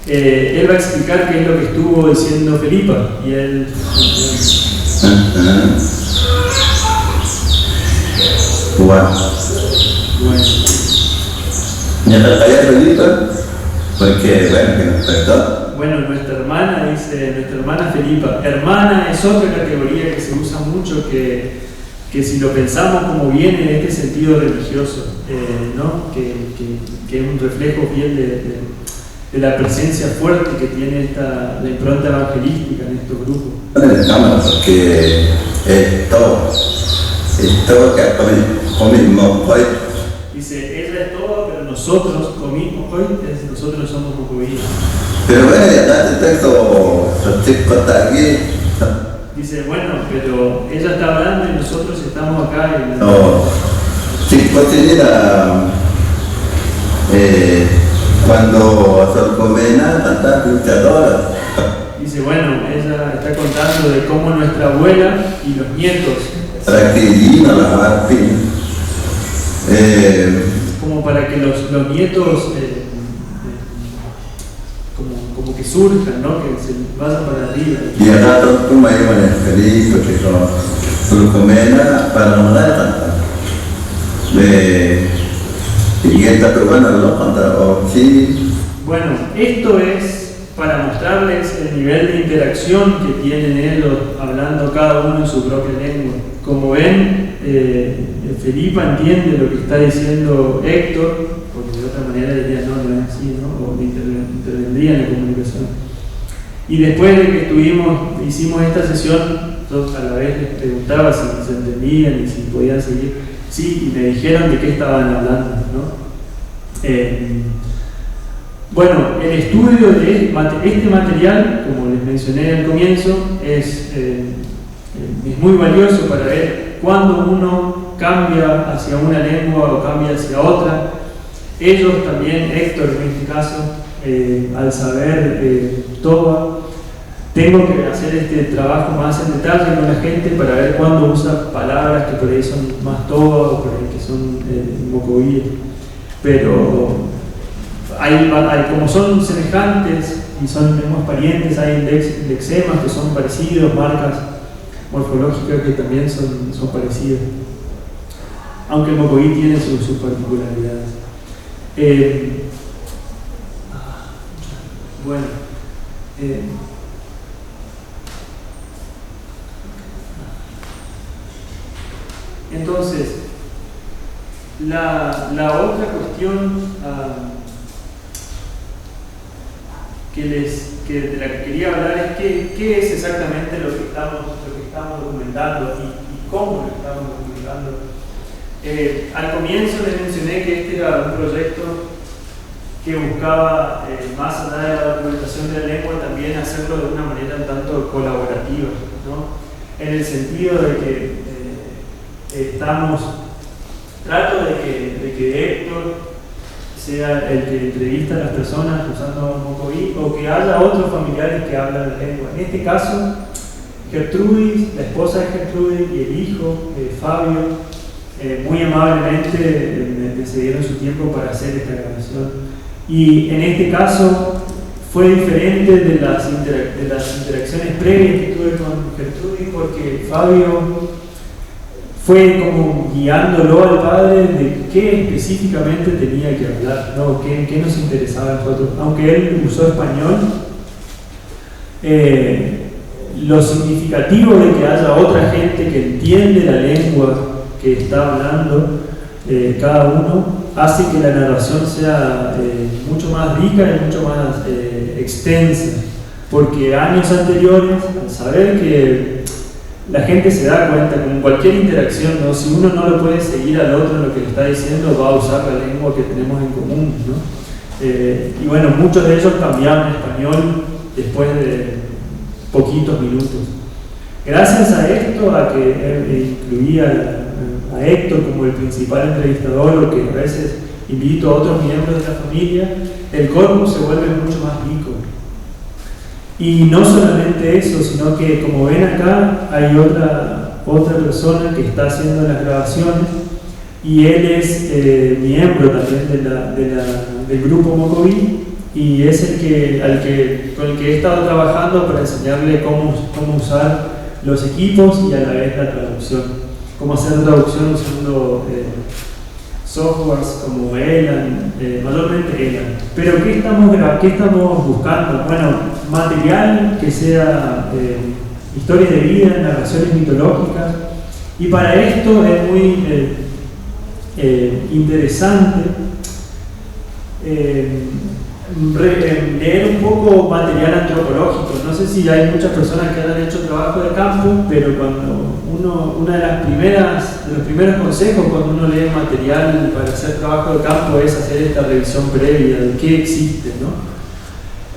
Él va a explicar qué es lo que estuvo diciendo Felipe y él... Bueno. Nyata kaya begitu. Porque, bueno, que nos prestó. Bueno, nuestra hermana Felipa. Hermana es otra categoría que se usa mucho, que si lo pensamos como viene de este sentido religioso, ¿no? que es un reflejo fiel de la presencia fuerte que tiene la impronta evangelística en estos grupos. En el cámara, porque es todo que comimos hoy. Dice, ella es todo, pero nosotros comimos hoy, nosotros somos mocoví. Pero bueno, ya está el texto, está aquí. Dice, bueno, pero ella está hablando y nosotros estamos acá. No, sí, pues era cuando Sorcomena, tanta luchadora. Dice, bueno, ella está contando de cómo nuestra abuela y los nietos. Para que vino la Marfil. Como para que los nietos como que surjan, ¿no? Que se vayan para arriba. Y acá tú me llaman feliz porque Sorcomena para no dar tanta. Y esta peruana lo contra sí. Bueno, esto es para mostrarles el nivel de interacción que tienen ellos hablando cada uno en su propia lengua. Como ven, Felipa entiende lo que está diciendo Héctor, porque de otra manera diría no es así, ¿no? O intervendría en la comunicación. Y después de que hicimos esta sesión, yo a la vez les preguntaba si se entendían y si podían seguir. Sí, y me dijeron de qué estaban hablando, ¿no? Bueno, el estudio de este material, como les mencioné al comienzo, es muy valioso para ver cuándo uno cambia hacia una lengua o cambia hacia otra. Ellos también, Héctor en este caso, al saber Toba, tengo que hacer este trabajo más en detalle con la gente para ver cuándo usa palabras que por ahí son más Toba o por ahí que son mocovíes. Pero como son semejantes y son mismos parientes, hay lexemas que son parecidos, marcas morfológicas que también son parecidas, aunque el mocoví tiene sus particularidades. Bueno, entonces la otra cuestión de la que quería hablar es qué es exactamente lo que estamos documentando y cómo lo estamos documentando. Al comienzo les mencioné que este era un proyecto que buscaba, más allá de la documentación de la lengua, también hacerlo de una manera un tanto colaborativa, ¿no? En el sentido de que estamos trato de que Héctor sea el que entrevista a las personas usando Mocoví, o que haya otros familiares que hablan la lengua. En este caso, Gertrudis, la esposa de Gertrudis, y el hijo, Fabio, muy amablemente me cedieron su tiempo para hacer esta grabación. Y en este caso fue diferente de las interacciones previas que tuve con Gertrudis, porque Fabio fue como guiándolo al padre de qué específicamente tenía que hablar, ¿no? qué nos interesaba a nosotros. Aunque él usó español, lo significativo de que haya otra gente que entiende la lengua que está hablando cada uno hace que la narración sea mucho más rica y mucho más extensa, porque años anteriores, al saber que la gente se da cuenta que en cualquier interacción, ¿no? Si uno no lo puede seguir al otro en lo que le está diciendo, va a usar la lengua que tenemos en común, ¿no? Y bueno, muchos de ellos cambiaron a español después de poquitos minutos. Gracias a esto, a que incluía a Héctor como el principal entrevistador, o que a veces invito a otros miembros de la familia, el corpus se vuelve mucho más rico. Y no solamente eso, sino que, como ven acá, hay otra persona que está haciendo las grabaciones, y él es miembro también del grupo Mocoví, y es con el que he estado trabajando para enseñarle cómo usar los equipos y a la vez la traducción. Cómo hacer traducción usando softwares como Elan, mayormente Elan. Pero ¿qué estamos buscando? Bueno, material que sea historias de vida, narraciones mitológicas, y para esto es muy interesante leer un poco material antropológico. No sé si hay muchas personas que hayan hecho trabajo de campo, pero cuando uno de los primeros consejos cuando uno lee material para hacer trabajo de campo es hacer esta revisión previa de qué existe, ¿no?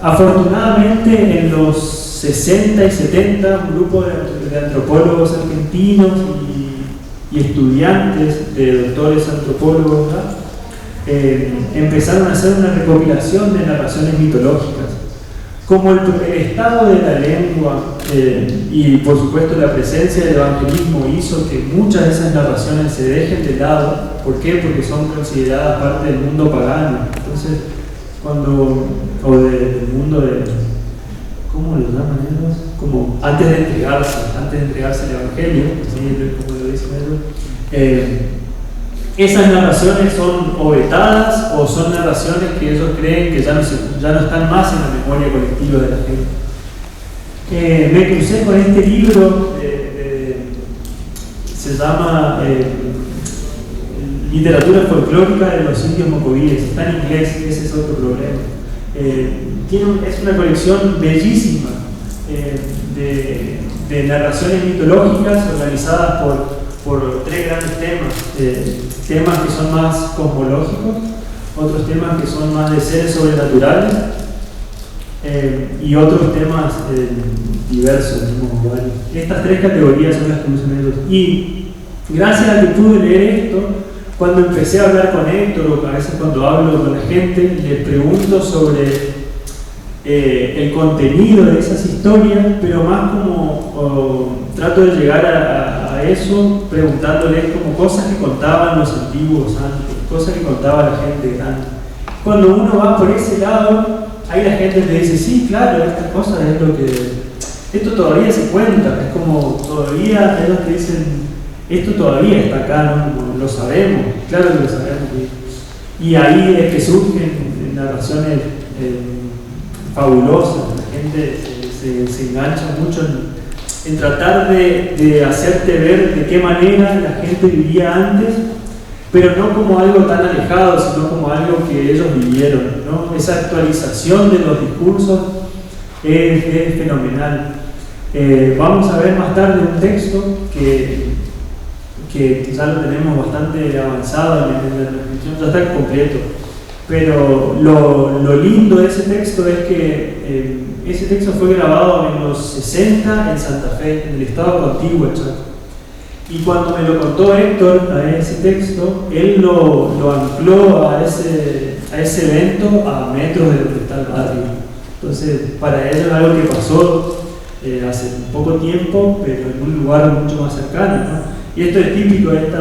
Afortunadamente, en los 60 y 70, un grupo de antropólogos argentinos y estudiantes de doctores antropólogos, ¿no? Empezaron a hacer una recopilación de narraciones mitológicas. Como el estado de la lengua y por supuesto la presencia del evangelismo hizo que muchas de esas narraciones se dejen de lado. ¿Por qué? Porque son consideradas parte del mundo pagano. Entonces, o del mundo de, ¿cómo lo llaman ellos? Como antes de entregarse el evangelio, ¿sí? Como lo dicen ellos. Esas narraciones son o vetadas, o son narraciones que ellos creen que ya no están más en la memoria colectiva de la gente. Me crucé con este libro, se llama Literatura folclórica de los indios mocovíes. Está en inglés, ese es otro problema. Es una colección bellísima de narraciones mitológicas organizadas por tres grandes temas. Temas que son más cosmológicos, otros temas que son más de seres sobrenaturales, y otros temas diversos, digamos, varios. Estas tres categorías son las que usan ellos. Y gracias a que pude leer esto, cuando empecé a hablar con Héctor, o a veces cuando hablo con la gente, les pregunto sobre el contenido de esas historias, pero más como trato de llegar a eso preguntándoles como cosas que contaban los antiguos antes, cosas que contaba la gente antes. Cuando uno va por ese lado, ahí la gente te dice, sí, claro, estas cosas es lo que... Esto todavía se cuenta, es como todavía, ellos te dicen, esto todavía está acá, ¿no? Lo sabemos, claro que lo sabemos. Y ahí es que surgen narraciones fabulosas, la gente se engancha mucho en tratar de hacerte ver de qué manera la gente vivía antes, pero no como algo tan alejado, sino como algo que ellos vivieron, ¿no? Esa actualización de los discursos es fenomenal. Vamos a ver más tarde un texto que ya lo tenemos bastante avanzado en la transcripción, ya está completo. Pero lo lindo de ese texto es que ese texto fue grabado en los 60 en Santa Fe, en el estado contiguo, Y cuando me lo contó Héctor a ese texto, él lo ancló a ese evento a metros de donde está el barrio. Entonces, para él es algo que pasó hace poco tiempo, pero en un lugar mucho más cercano, ¿no? Y esto es típico del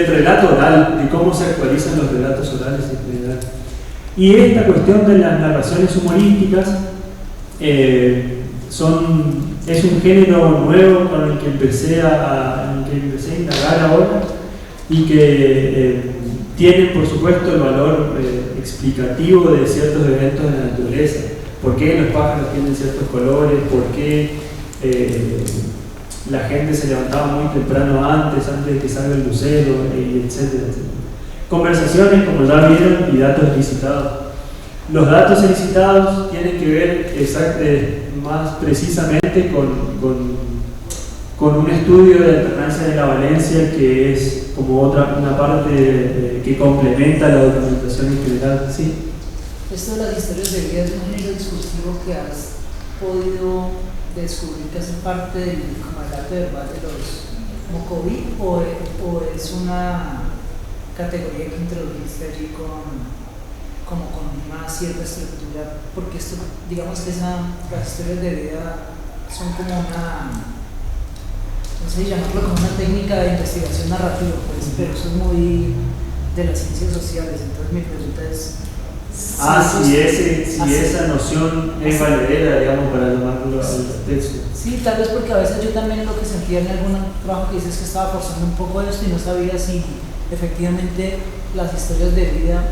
relato oral, de cómo se actualizan los relatos orales en general. Y esta cuestión de las narraciones humorísticas es un género nuevo con el que empecé a indagar ahora y que tiene, por supuesto, el valor explicativo de ciertos eventos de la naturaleza. ¿Por qué los pájaros tienen ciertos colores? ¿Por qué la gente se levantaba muy temprano antes de que salga el lucero? Etcétera, etcétera. Conversaciones, como ya vieron, y datos elicitados. Los datos elicitados tienen que ver más precisamente con un estudio de alternancia de la valencia, que es como una parte que complementa la documentación en general. ¿Sí? Esto de las historias de vida es un género discursivo que has podido descubrir que hace parte del arte verbal de los Mocoví, o es una categoría que introdujiste allí con una cierta estructura, porque esto, digamos que las historias de vida son como no sé llamarlo como una técnica de investigación narrativa, pues, pero eso es muy de las ciencias sociales. Entonces mi pregunta es si esa noción es valedera, digamos, para llamarlo al texto. Sí, tal vez porque a veces yo también lo que sentía en algún trabajo que dices que estaba forzando un poco esto y no sabía si efectivamente las historias de vida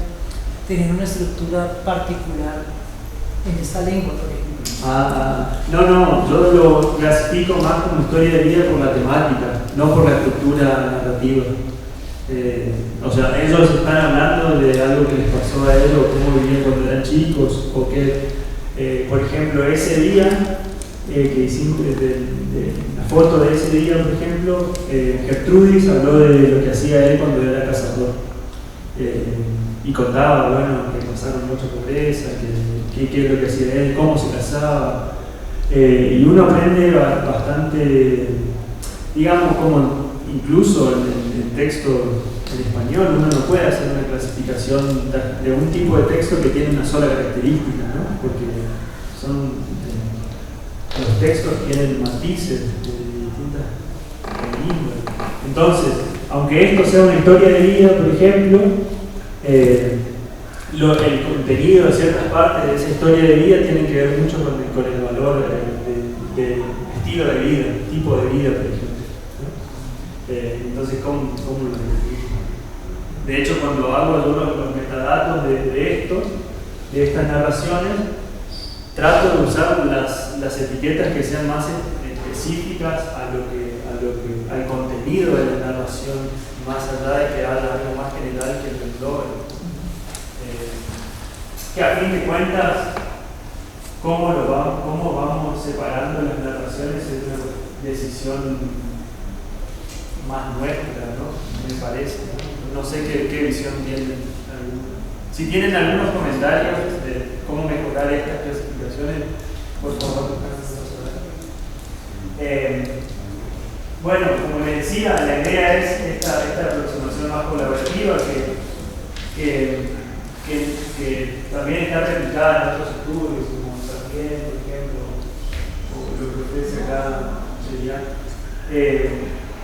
tenían una estructura particular en esta lengua, por ejemplo. No, yo lo clasifico más como historia de vida por la temática, no por la estructura narrativa. O sea, ellos están hablando de algo que les pasó a ellos, cómo vivían cuando eran chicos, o que, por ejemplo, ese día que hicimos, la foto de ese día, por ejemplo, Gertrudis habló de lo que hacía él cuando era cazador. Y contaba, bueno, que pasaron mucha pobreza, qué es lo que hacía él, cómo se casaba. Y uno aprende bastante, digamos, como incluso en el texto en español, uno no puede hacer una clasificación de un tipo de texto que tiene una sola característica, ¿no? Porque los textos tienen matices de distintas línguas. Entonces, aunque esto sea una historia de vida, por ejemplo, el contenido de ciertas partes de esa historia de vida tiene que ver mucho con el valor del estilo de vida, tipo de vida, por ejemplo, ¿no? Entonces, ¿cómo lo definimos? De hecho, cuando hago los metadatos de estas narraciones, trato de usar las etiquetas que sean más específicas al contenido de la narración, más allá de que haya algo más general que el englobe. Que a fin de cuentas, cómo vamos separando las narraciones es una decisión más nuestra, ¿no? Me parece, ¿no? No sé qué visión tienen. Si tienen algunos comentarios de cómo mejorar estas clasificaciones, por favor. Bueno, como les decía, la idea es esta aproximación más colaborativa que también está replicada en otros estudios, como también, por ejemplo, o lo que ofrece acá sería.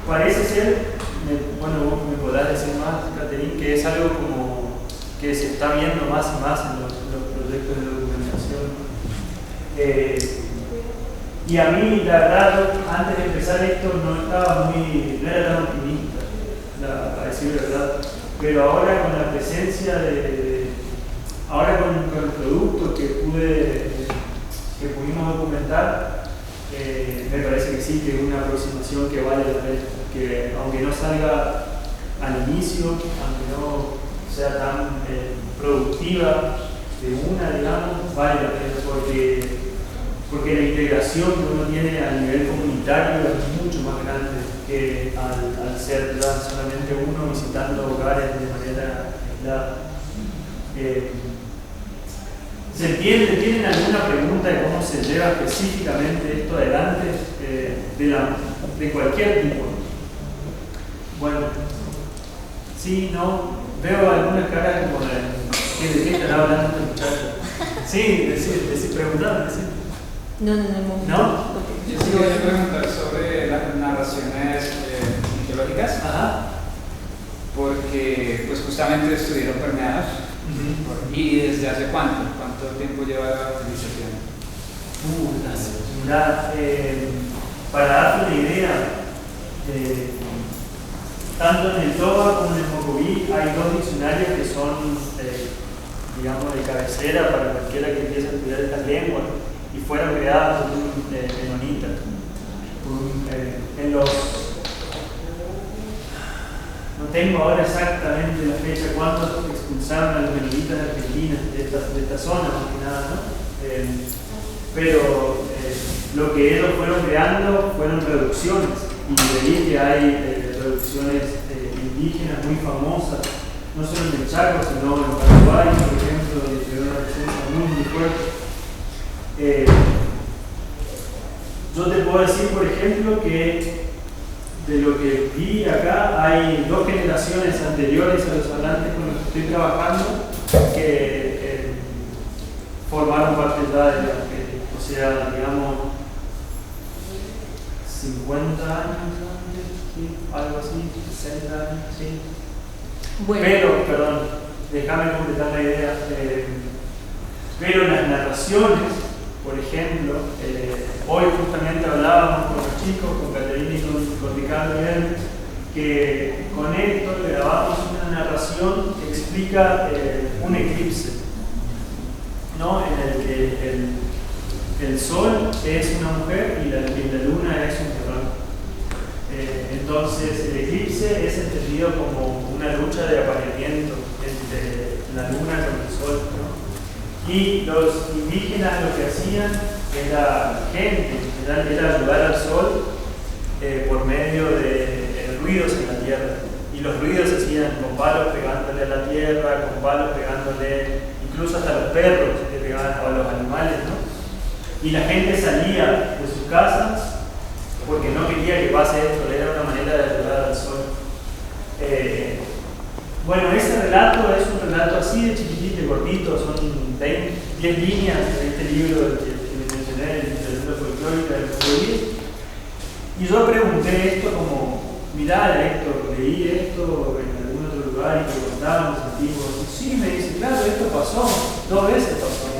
Parece ser, bueno, vos me podrás decir más, Caterín, que es algo como que se está viendo más y más en los proyectos de documentación. Y a mí, la verdad, antes de empezar esto no era tan optimista, a decir verdad, pero ahora con la presencia ahora con el producto que pudimos documentar, me parece que sí, que es una aproximación que vale la pena, que aunque no salga al inicio, aunque no sea tan productiva de digamos, vale la pena, porque la integración que uno tiene a nivel comunitario es mucho más grande que al ser ya solamente uno visitando hogares de manera aislada. ¿Se entiende? ¿Tienen alguna pregunta de cómo se lleva específicamente esto adelante? de cualquier tipo. Bueno, sí, no, veo algunas caras como de qué están hablando este muchacho. Sí, preguntar, decir. No. Yo sí quería preguntar sobre las narraciones mitológicas. Ajá. Porque pues justamente estuvieron permeadas. ¿Y desde hace cuánto tiempo lleva la utilización? Para darte una idea, tanto en el TOA como en el Mocoví hay dos diccionarios que son, digamos, de cabecera para cualquiera que empiece a estudiar estas lenguas y fueron creadas por un menonita. No tengo ahora exactamente la fecha cuándo expulsaron a los menonitas de Argentina, de esta zona, más que nada, ¿no? Pero lo que ellos fueron creando fueron traducciones, y veí que hay traducciones indígenas muy famosas, no solo en el Chaco, sino en Paraguay, por ejemplo, donde tuvieron una presencia muy fuerte. Yo te puedo decir, por ejemplo, que de lo que vi acá hay dos generaciones anteriores a los hablantes con los que estoy trabajando que formaron parte ya de la o sea, digamos 50 años antes, ¿sí? Algo así, 60 años, sí. Bueno. Pero, perdón, déjame completar la idea. Pero las narraciones, por ejemplo, hoy justamente hablábamos con los chicos, con Caterina y con Ricardo y él, que con Héctor grabamos una narración que explica un eclipse, ¿no? En el que el sol es una mujer y la luna es un varón. Entonces el eclipse es entendido como una lucha de apareamiento entre la luna con el sol, ¿no? Y los indígenas lo que hacían era ayudar al sol por medio de ruidos en la tierra. Y los ruidos se hacían con palos pegándole a la tierra, con palos pegándole incluso hasta a los perros que pegaban, o a los animales, ¿no? Y la gente salía de sus casas porque no quería que pase esto, era una manera de ayudar al sol. Bueno, ese relato es un relato así de chiquitito, gordito, son 10 líneas de este libro que me mencioné, de literatura folclórica del Mocoví. Y yo pregunté esto como, mirá Héctor, leí esto en algún otro lugar y me contaban los antiguos. Sí, me dice, claro, esto pasó, 2 veces pasó.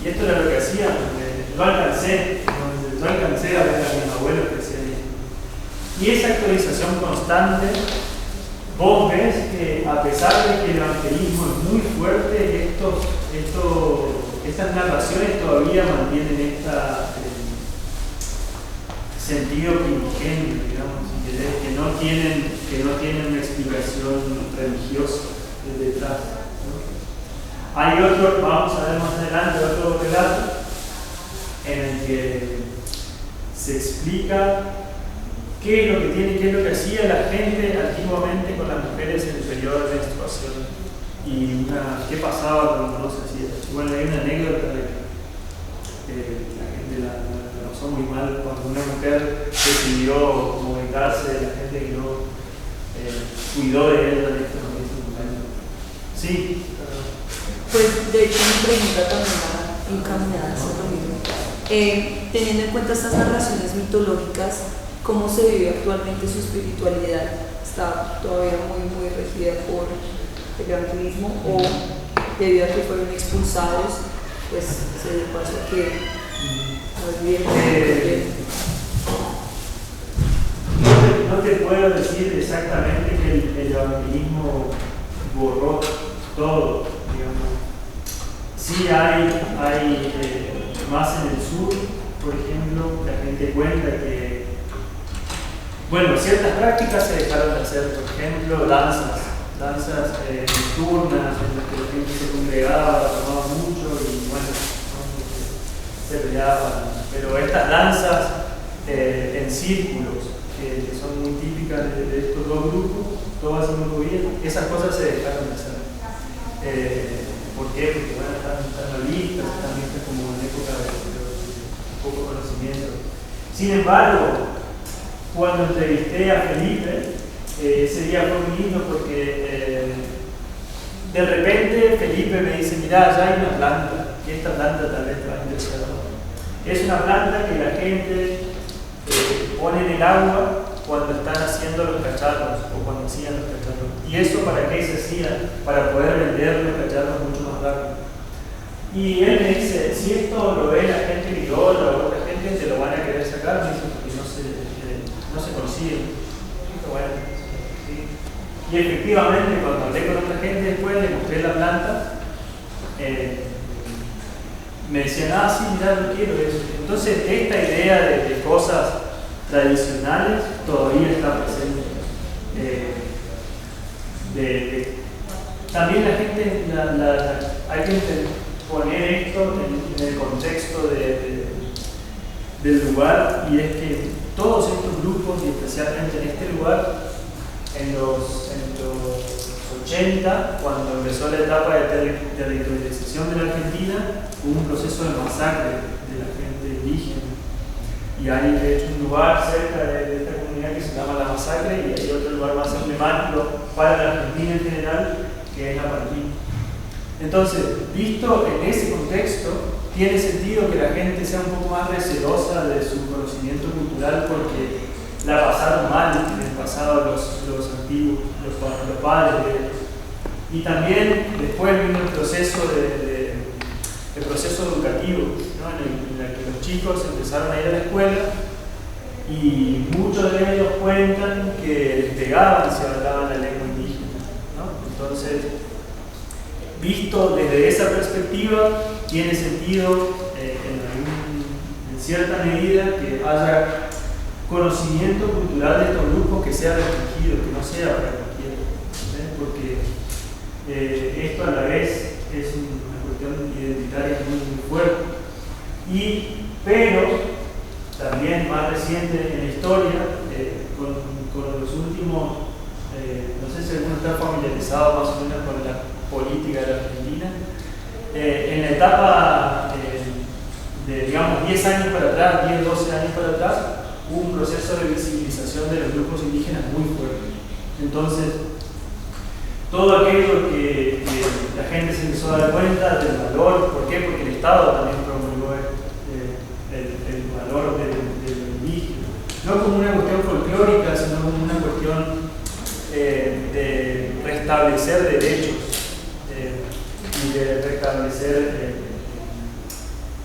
Y esto era lo que hacían, yo alcancé a ver a mis abuelos que hacían esto. Y esa actualización constante, vos ves que a pesar de que el evangelismo es muy fuerte, estas narraciones todavía mantienen sentido primigenio, digamos, que no tienen una explicación religiosa detrás. Hay otro, vamos a ver más adelante, otro relato en el que se explica qué es lo que hacía la gente antiguamente con las mujeres en el periodo de menstruación y qué pasaba cuando no se hacía. Bueno, hay una anécdota de que la gente la pasó muy mal cuando una mujer decidió como vengarse de la gente que no cuidó de ella en ese momento. Sí. Pues de hecho mi pregunta también va encaminada hacia lo mismo. Teniendo en cuenta estas narraciones mitológicas, ¿cómo se vive actualmente su espiritualidad? ¿Está todavía muy regida por el evangelismo o debido a que fueron expulsados, pues se dio paso a que más bien? No te puedo decir exactamente que el evangelismo borró todo, digamos. Sí hay más en el sur, por ejemplo, la gente cuenta que, bueno, ciertas prácticas se dejaron de hacer, por ejemplo, danzas nocturnas en las que la gente se congregaba, tomaba mucho y bueno, se peleaban. Pero estas danzas en círculos, que son muy típicas de estos dos grupos, todas en un gobierno, esas cosas se dejaron de hacer. ¿Por qué? Porque bueno, están mal vistas, están vistas como en época de poco conocimiento. Sin embargo, cuando entrevisté a Felipe, ese día fue muy lindo porque de repente Felipe me dice, mirá, ya hay una planta, y esta planta tal vez te va a interesar. Es una planta que la gente pone en el agua cuando están haciendo los cacharros o cuando hacían los cacharros. ¿Y eso para qué se hacía? Para poder vender los cacharros mucho más rápido. Y él me dice, si esto lo ve la gente criolla o otra gente, te lo van a querer sacar, me dice, porque no se consigue. Bueno, ¿sí? Y efectivamente, cuando hablé con otra gente después, le mostré la planta, me decían, ah, sí, mirá, yo quiero eso. Entonces, esta idea de cosas tradicionales todavía está presente. También la gente, hay que poner esto en el contexto del lugar, y es que todos estos grupos, y especialmente en este lugar, en los 80, cuando empezó la etapa de territorialización de la Argentina, hubo un proceso de masacre de la gente indígena. Y hay de hecho un lugar cerca de esta comunidad que se llama La Masacre, y hay otro lugar más emblemático para la Argentina en general, que es La Pampa. Entonces, visto en ese contexto, tiene sentido que la gente sea un poco más recelosa de su conocimiento cultural, porque la pasaron mal en el pasado los antiguos, los padres de ellos. Y también después vino el proceso el proceso educativo, ¿no? en el que los chicos empezaron a ir a la escuela, y muchos de ellos cuentan que les pegaban si hablaban la lengua indígena, ¿no? Entonces, visto desde esa perspectiva, tiene sentido en cierta medida que haya conocimiento cultural de estos grupos que sea restringido, que no sea para cualquiera, ¿sí? Porque esto a la vez es una cuestión identitaria muy fuerte. Pero también más reciente en la historia, con los últimos, no sé si alguno está familiarizado más o menos con la política de la Argentina, en la etapa de digamos 10 años para atrás, 10, 12 años para atrás, hubo un proceso de visibilización de los grupos indígenas muy fuerte. Entonces, todo aquello que la gente se empezó a dar cuenta del valor, ¿por qué? Porque el Estado también promulgó el valor del indígena, no como una cuestión folclórica, sino como una cuestión de restablecer derechos y de restablecer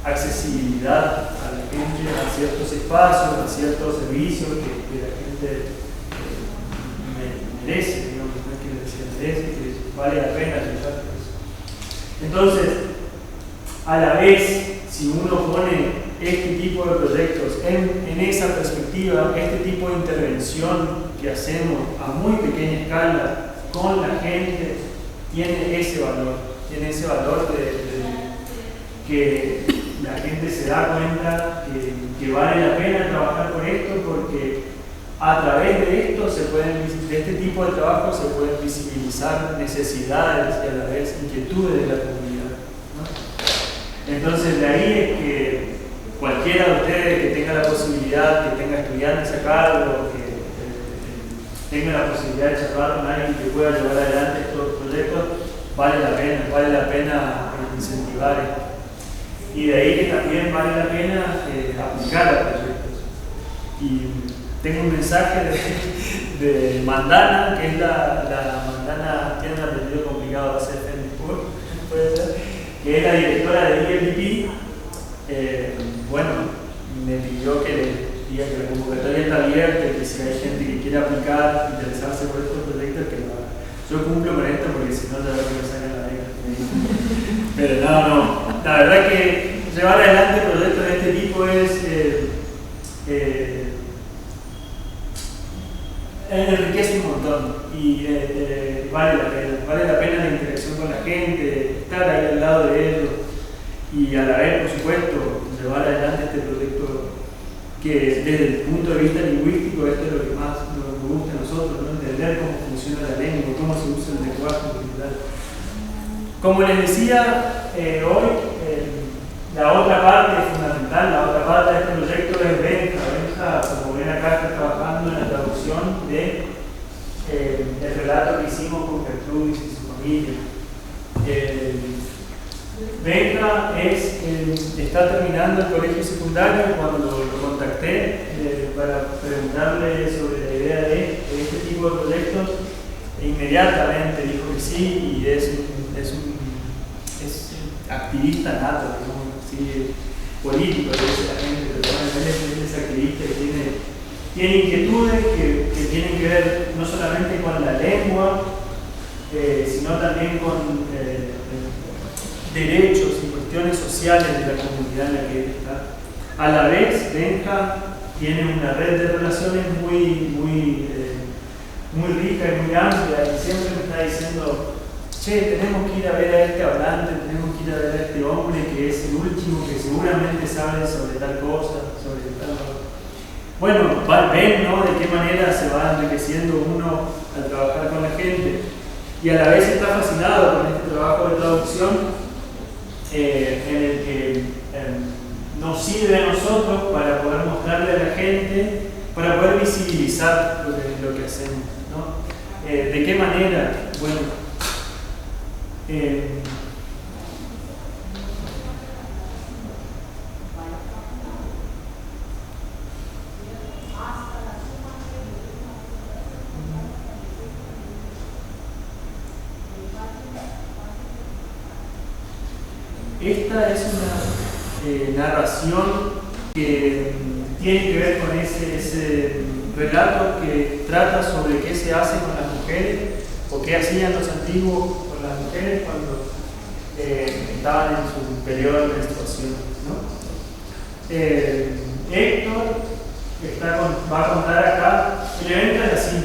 accesibilidad a la gente a ciertos espacios, a ciertos servicios que la gente merece, digamos, no es que se merece, que vale la pena luchar por eso. Entonces, a la vez, si uno pone este tipo de proyectos en esa perspectiva, este tipo de intervención que hacemos a muy pequeña escala con la gente, tiene ese valor de que la gente se da cuenta que vale la pena trabajar por esto, porque a través de esto de este tipo de trabajo se pueden visibilizar necesidades y a la vez inquietudes de la comunidad, ¿no? Entonces de ahí es que cualquiera de ustedes que tenga la posibilidad, que tenga estudiantes a cargo, que tenga la posibilidad de charlar con alguien que pueda llevar adelante estos proyectos, vale la pena incentivar esto. Y de ahí que también vale la pena aplicar a proyectos. Y tengo un mensaje de Mandana, que es la Mandana, tiene un apellido complicado de hacer puede ser, que es la directora de ILDP. Bueno, me pidió que le diga que la convocatoria está abierta, que si hay gente que quiere aplicar, interesarse por estos proyectos, que lo haga. Yo cumplo con esto porque si no, ya veo que me sacan la beca. Pero no. La verdad que llevar adelante proyectos de este tipo enriquece un montón y vale la pena la interacción con la gente, estar ahí al lado de ellos y a la vez, por supuesto, llevar adelante este proyecto que desde el punto de vista lingüístico esto es lo que más nos gusta a nosotros, ¿no? Entender cómo funciona la lengua, cómo se usa el lenguaje en general. Como les decía hoy, la otra parte fundamental, la otra parte de este proyecto es Benja. Benja, como ven acá, está trabajando traducción de el relato que hicimos con Gertrudis y su familia. Benja está terminando el colegio secundario. Cuando lo contacté para preguntarle sobre la idea de este tipo de proyectos, inmediatamente dijo que sí, y es activista nato, ¿no? Sí, político, dice la gente, pero él es activista que tiene inquietudes que tienen que ver no solamente con la lengua, sino también con derechos y cuestiones sociales de la comunidad en la que él está. A la vez, Benja tiene una red de relaciones muy rica y muy amplia, y siempre me está diciendo: che, tenemos que ir a ver a este hablante, tenemos que ir a ver a este hombre que es el último, que seguramente sabe sobre tal cosa, sobre tal cosa. Bueno, ven, ¿no?, de qué manera se va enriqueciendo uno al trabajar con la gente, y a la vez está fascinado con este trabajo de traducción en el que nos sirve a nosotros para poder mostrarle a la gente, para poder visibilizar lo que hacemos, ¿no? ¿De qué manera? Bueno, esta es una narración que tiene que ver con ese relato que trata sobre qué se hace con las mujeres, o qué hacían los antiguos con las mujeres cuando estaban en su periodo de menstruación, ¿no? Héctor va a contar acá. El evento es así: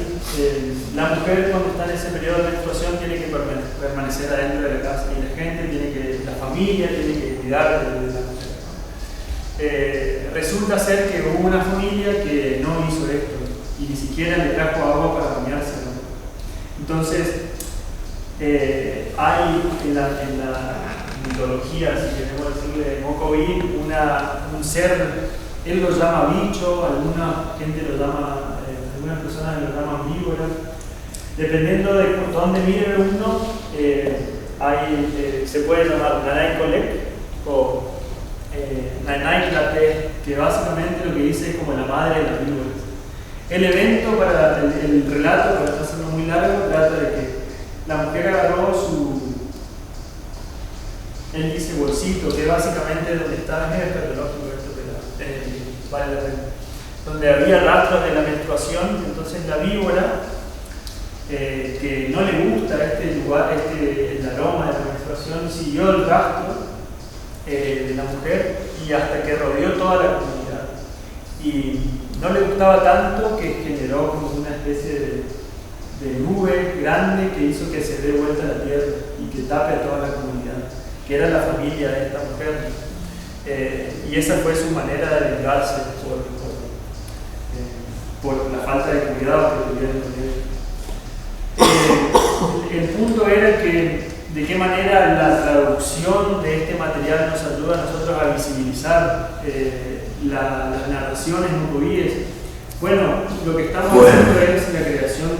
la mujer, cuando está en ese periodo de menstruación, tiene que permanecer adentro de la casa, y la familia tiene que cuidar de la mujer. Resulta ser que hubo una familia que no hizo esto y ni siquiera le trajo agua para bañarse, ¿no? Entonces, hay en la mitología, si queremos decirle, Mocoví, un ser, él lo llama bicho, alguna gente lo llama, algunas personas lo llaman víbora. Dependiendo de por dónde mire uno, se puede llamar Nanay Kolek o Nanay Klate, que básicamente lo que dice es como la madre de las víboras. El evento, para el relato, para no hacerlo muy largo, trata de que la mujer agarró él dice bolsito, que básicamente donde estaba en el reloj, vale la pena, donde había rastros de la menstruación. Entonces la víbora, que no le gusta este lugar, el aroma de la menstruación, siguió el rastro de la mujer y hasta que rodeó toda la comunidad. Y no le gustaba tanto que generó como una especie de nube grande que hizo que se dé vuelta a la tierra y que tape a toda la comunidad, que era la familia de esta mujer. Y esa fue su manera de vengarse por la falta de cuidado que tuvieron con ella. El punto era que de qué manera la traducción de este material nos ayuda a nosotros a visibilizar las narraciones mocovíes. Bueno, lo que estamos haciendo es la creación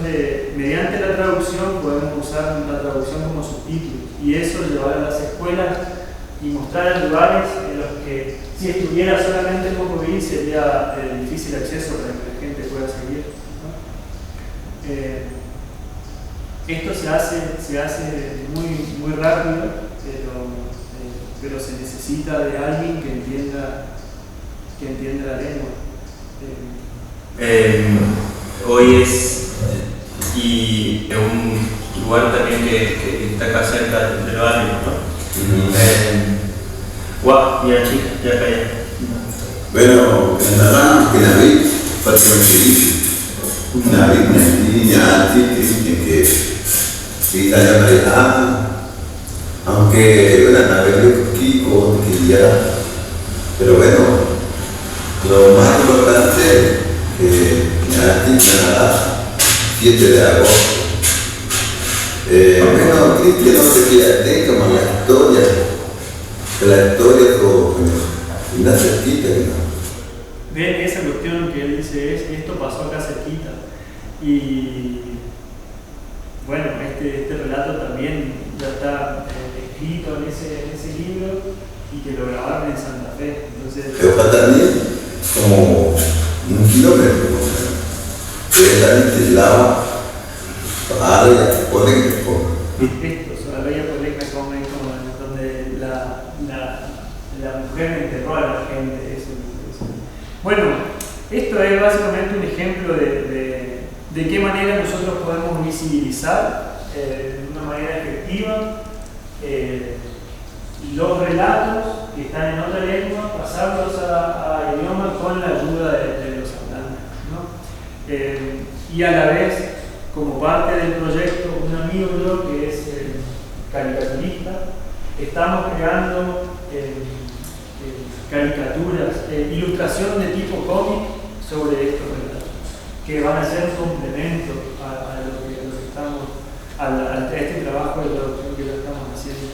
mediante la traducción, podemos usar la traducción como subtítulos, y eso llevar a las escuelas y mostrar lugares en los que, si estuviera solamente el mocoví, sería difícil acceso para que la gente pueda seguir, ¿no? Esto se hace muy rápido, pero se necesita de alguien que entienda la lengua. Hoy es un lugar también que está acá cerca del barrio, ¿no? Guau, ya chica, ya calla. Bueno, che Navid facciamo felici. Navid negli altri che l'italiano aunque una nave aquí o ya, pero bueno, lo más importante es que aquí en Canadá, 7 de agosto. Bueno, Cristian no se queda como la historia fue una cerquita, ¿no? Ven, esa cuestión que él dice esto pasó acá cerquita. Y bueno, este relato también ya está escrito en ese libro y que lo grabaron en Santa Fe. Entonces, pero también como 1 kilómetro, directamente del lado, a la Polecme. Esto, a la Polecme como donde la mujer enterró a la gente. Eso. Bueno, esto es básicamente un ejemplo de qué manera nosotros podemos visibilizar de una manera efectiva los relatos que están en otra lengua, pasarlos a idioma con la ayuda de los hablantes, ¿no? Y a la vez, como parte del proyecto, un amigo yo que es caricaturista, estamos creando caricaturas, ilustración de tipo cómic sobre estos relatos, que van a ser un complemento a lo que estamos, a este trabajo de traducción que ya estamos haciendo.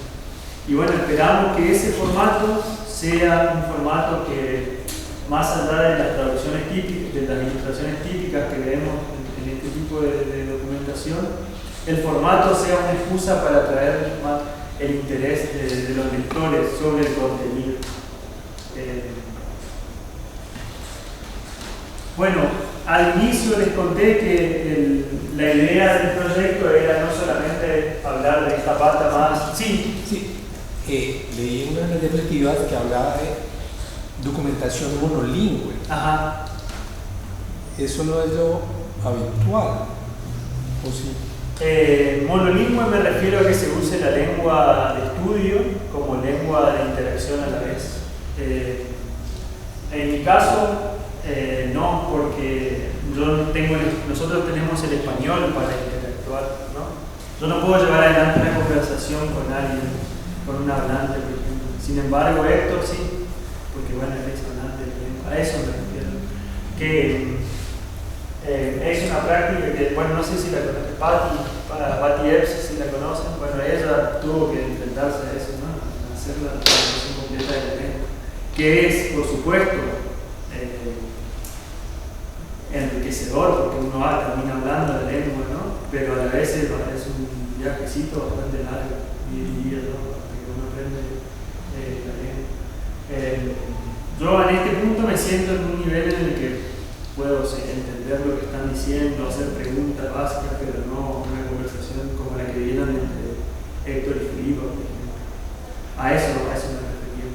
Y bueno, esperamos que ese formato sea un formato que, más allá de las traducciones típicas, de las ilustraciones típicas que vemos en este tipo de documentación, el formato sea una excusa para atraer más el interés de los lectores sobre el contenido. Bueno, al inicio les conté que la idea del proyecto era no solamente hablar de esta pata más... Sí. Leí una de las diapositivas que hablaba de documentación monolingüe. Ajá. Eso no es lo habitual, ¿o sí? Monolingüe me refiero a que se use la lengua de estudio como lengua de interacción a la vez. En mi caso, no, porque nosotros tenemos el español para interactuar, ¿no? Yo no puedo llevar adelante una conversación con alguien, con un hablante, por ejemplo. Sin embargo, Héctor sí, porque bueno, él es hablante de lengua. A eso me refiero. Que es una práctica que, bueno, no sé si la conoce Patti Epps, si la conocen. Bueno, ella tuvo que enfrentarse a eso, ¿no? A hacer la traducción completa de la lengua. Que es, por supuesto, enriquecedor, porque uno termina hablando la lengua, ¿no? Pero a la vez es un viajecito bastante largo, diría yo, para que uno aprende la lengua. Yo en este punto me siento en un nivel en el que puedo entender lo que están diciendo, hacer preguntas básicas, pero no una conversación como la que vieron entre Héctor y Filipe. A eso me refería.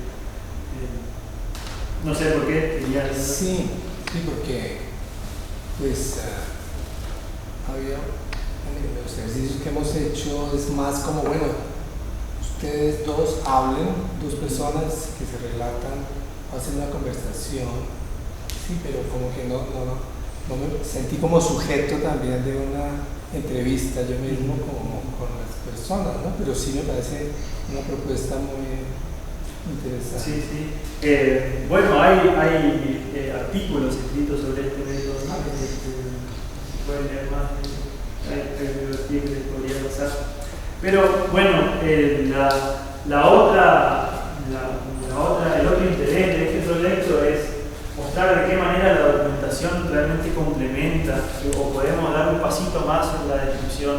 No sé por qué quería... Sí, porque pues había los ejercicios que hemos hecho es más como, bueno, ustedes dos hablen, dos personas que se relatan, hacen una conversación, sí, pero como que no me sentí como sujeto también de una entrevista yo mismo como con las personas, ¿no? Pero sí me parece una propuesta muy interesante. Sí. Bueno, hay artículos escritos sobre este método, ¿no? Pueden leer más, hay bibliografía que les podría pasar. Pero bueno, el otro interés de este proyecto es mostrar de qué manera la documentación realmente complementa o podemos dar un pasito más en la descripción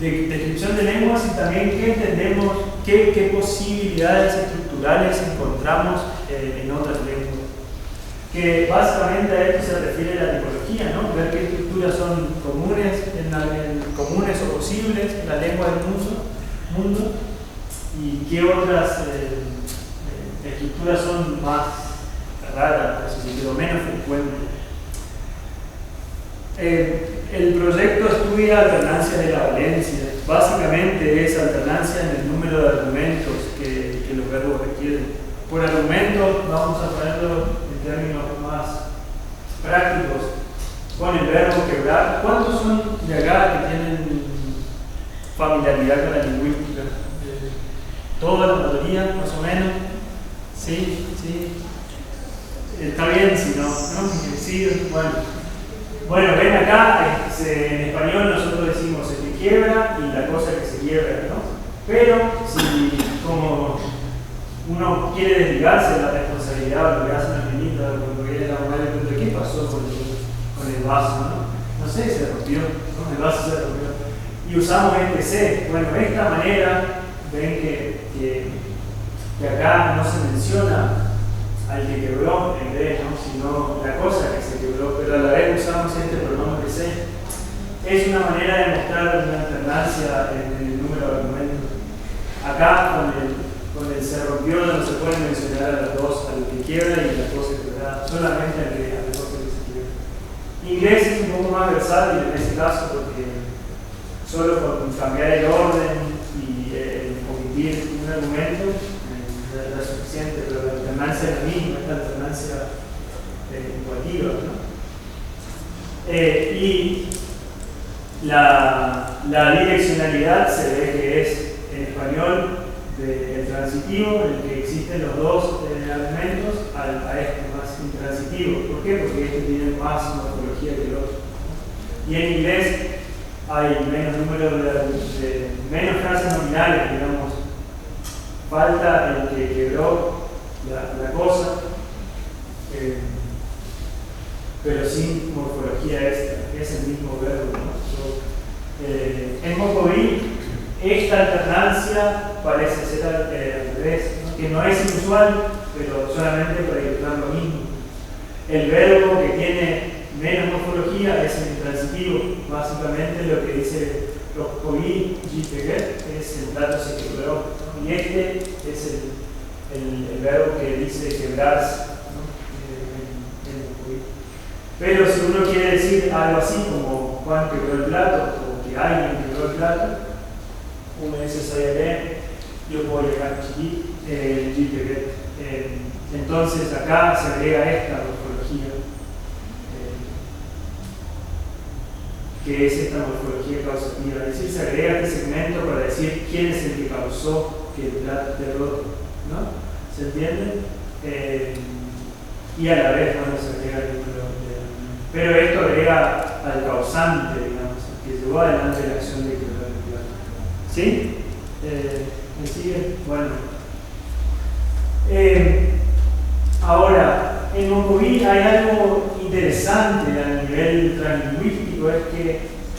descripción de lenguas y también qué entendemos, qué posibilidades estructurales encontramos en otras lenguas. Que básicamente a esto se refiere la tipología, ¿no? Ver qué estructuras son comunes, comunes o posibles en la lengua del mundo y qué otras estructuras son más raras, pero menos frecuentes. El proyecto estudia alternancia de la valencia. Básicamente es alternancia en el número de argumentos que los verbos requieren. Por argumento, vamos a ponerlo en términos más prácticos, con el verbo quebrar. ¿Cuántos son de acá que tienen familiaridad con la lingüística? ¿Toda la mayoría, más o menos? Sí. Está bien, si no, sí, bueno, ven acá, en español nosotros decimos se te quiebra y la cosa que se quiebra, ¿no? Pero si como uno quiere desligarse de la responsabilidad, lo que hace una niñita cuando viene la mamá le pregunta ¿qué pasó con el vaso, no sé, se rompió, ¿no? El vaso se rompió. Y usamos este C. Bueno, de esta manera, ven que acá no se menciona al que quebró en vez, ¿no? Sino la cosa que se quebró, pero a la vez usamos este pronombre C. Es una manera de mostrar una alternancia en el número de argumentos. Acá con el se rompió no se puede mencionar a los dos, al que quiebra y a la cosa quebrada, solamente a la cosa que se quiebra. Inglés es un poco más versátil en ese caso porque solo con cambiar el orden y omitir un argumento es suficiente, pero la alternancia es la misma, esta alternancia ecuativa, ¿no? Y la direccionalidad se ve que es en español el transitivo, en el que existen los dos argumentos, a este más intransitivo. ¿Por qué? Porque este tiene más morfología que el otro. Y en inglés hay menos número de menos frases nominales, digamos. Falta el que quebró la cosa, pero sin morfología extra, es el mismo verbo, ¿no? En Mocoví, esta alternancia parece ser al revés, ¿no? Que no es inusual, pero solamente para ilustrar lo mismo. El verbo que tiene menos morfología es el intransitivo, básicamente lo que dice Mocoví, es el plato se quebró, ¿no? Y este es el verbo que dice quebrarse, ¿no? Pero si uno quiere decir algo así como Juan quebró el plato o que alguien quebró el plato, uno dice soy Alén, yo puedo llegar aquí, entonces acá se agrega esta morfología, que es esta morfología causativa, es decir, se agrega este segmento para decir quién es el que causó que el plato esté roto, ¿no? ¿Se entiende? Y a la vez cuando se agrega el número de... Pero esto agrega al causante, digamos, que llevó adelante la acción de quebrar el plato. ¿Sí? ¿Me sigue? Bueno. Ahora, en Mocoví hay algo interesante a nivel translingüístico, es que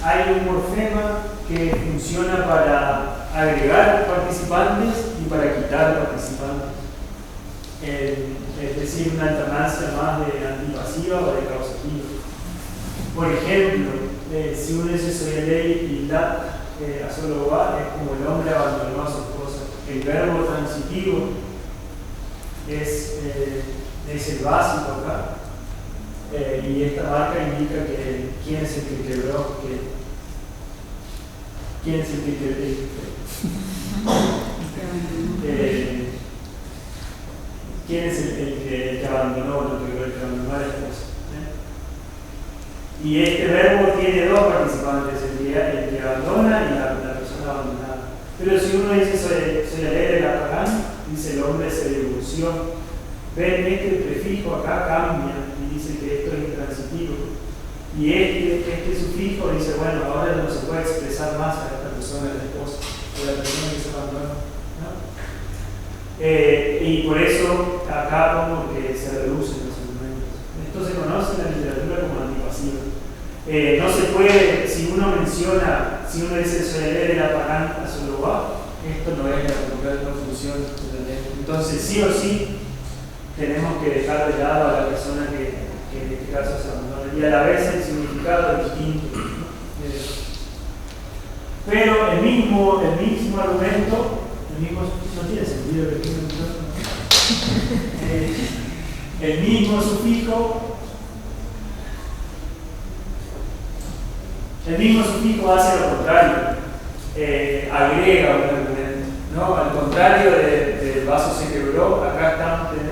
hay un morfema que funciona para agregar participantes y para quitar participantes. Es decir, una alternancia más de antipasiva o de causativa. Por ejemplo, si uno dice soy Alei y la a solo va, es como el hombre abandonó a su esposa. El verbo transitivo es el básico acá. Y esta marca indica que quién es el que quebró, quién es el que quién es el que abandonó, el que abandonó a la esposa. Y este verbo tiene dos participantes, el que abandona y la persona abandonada. Pero si uno dice soy alegre la pagán, dice el hombre se divorció. Ven, el prefijo acá cambia y dice que esto es intransitivo. Y este sufijo dice, bueno, ahora no se puede expresar más a esta persona, la esposa, o la persona que se abandonó, ¿no? Y por eso acá como que se reducen los argumentos. Esto se conoce en la literatura como antipasiva. No se puede, si uno dice soy alegre la pagán a solo va, esto no es la función de la ley. Entonces sí o sí tenemos que dejar de lado a la persona que en este caso se abandona y a la vez el significado es distinto, ¿no? Pero el mismo argumento, no tiene sentido que tenga un micrófono. El mismo sufijo hace lo contrario, agrega un argumento, ¿no? Al contrario del vaso se quebró, acá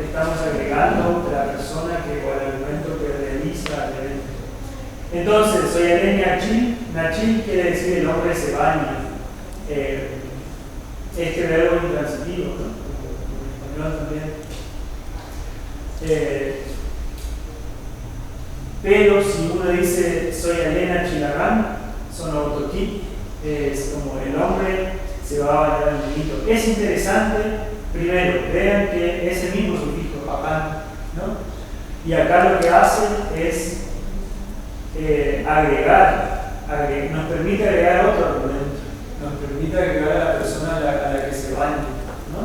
estamos agregando la persona o el argumento que realiza el evento. Entonces, soy Alén Nachil quiere decir el hombre se baña. Este verbo es intransitivo, ¿no? En español también. Pero si uno dice soy Alén Nachilagán, son autotip, es como el hombre se va a bañar en el mito. Es interesante, primero, vean que es el mismo sufijo, papán, ¿no? Y acá lo que hace es nos permite agregar otro argumento, nos permite agregar a la persona a la que se baña, ¿no?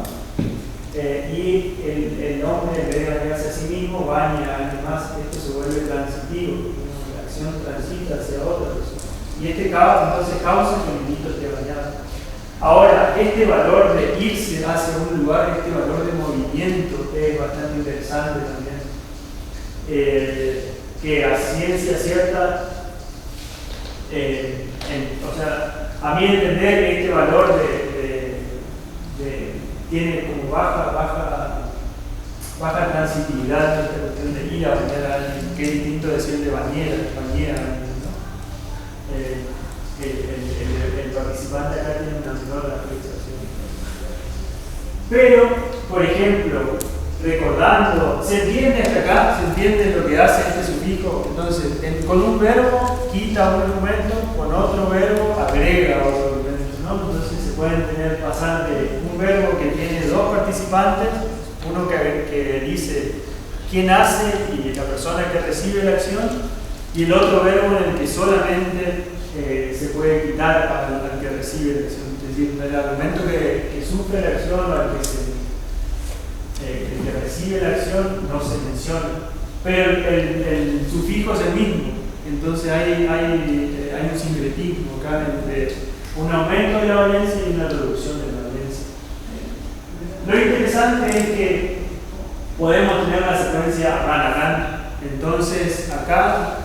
Y el hombre, en vez de bañarse a sí mismo, baña a alguien más. Esto se vuelve transitivo, ¿no? La acción transita hacia otra persona. Y entonces causa que el niñito esté bañado. Ahora, este valor de irse hacia un lugar, este valor de movimiento es bastante interesante también. Que a ciencia cierta, o sea, a mi entender, este valor tiene como baja transitividad esta cuestión de ir a bañar a alguien, que es distinto decir de bañera a alguien, ¿no? El participante acá tiene una menor apreciación. Pero, por ejemplo, recordando, ¿se entiende hasta acá? ¿Se entiende lo que hace este sufijo? Entonces, con un verbo quita un argumento, con otro verbo agrega otro argumento, ¿no? Entonces se pueden pasar de un verbo que tiene dos participantes, uno que dice quién hace y la persona que recibe la acción, y el otro verbo en el que solamente se puede quitar al que recibe la acción. Es decir, el argumento que sufre la acción o al que recibe la acción no se menciona, pero el sufijo es el mismo. Entonces hay un sincretismo acá entre un aumento de la valencia y una reducción de la valencia. Lo interesante es que podemos tener una secuencia ran. Entonces acá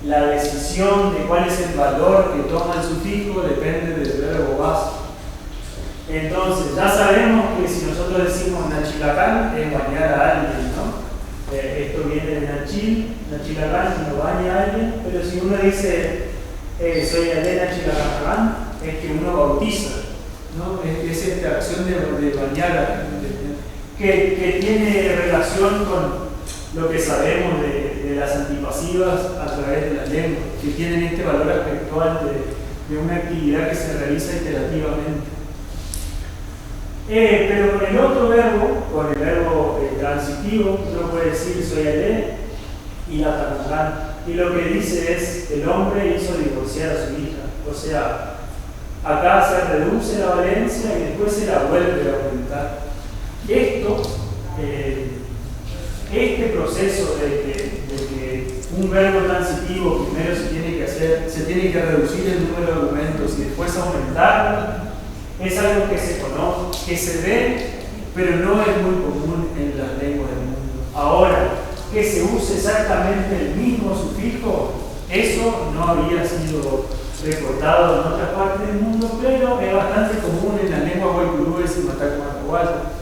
la decisión de cuál es el valor que toma el sufijo depende del verbo base. Entonces ya sabemos que si nosotros decimos nachilacán es bañar a alguien, ¿no? Esto viene de nachilacán si no baña a alguien, pero si uno dice soy alé nachilacán es que uno bautiza, ¿no? Es esta acción de bañar a alguien que tiene relación con lo que sabemos de las antipasivas a través de las lenguas, que tienen este valor aspectual de una actividad que se realiza iterativamente. Pero con el otro verbo, con el verbo transitivo, uno puede decir soy alé y la tamazán. Y lo que dice es el hombre hizo divorciar a su hija. O sea, acá se reduce la valencia y después se la vuelve a aumentar. Este proceso de que un verbo transitivo primero se tiene que reducir el número de argumentos y después aumentarlo, es algo que se conoce, que se ve, pero no es muy común en las lenguas del mundo. Ahora, que se use exactamente el mismo sufijo, eso no había sido reportado en otras partes del mundo, pero es bastante común en las lenguas guaycurúes y mataco-matahualco.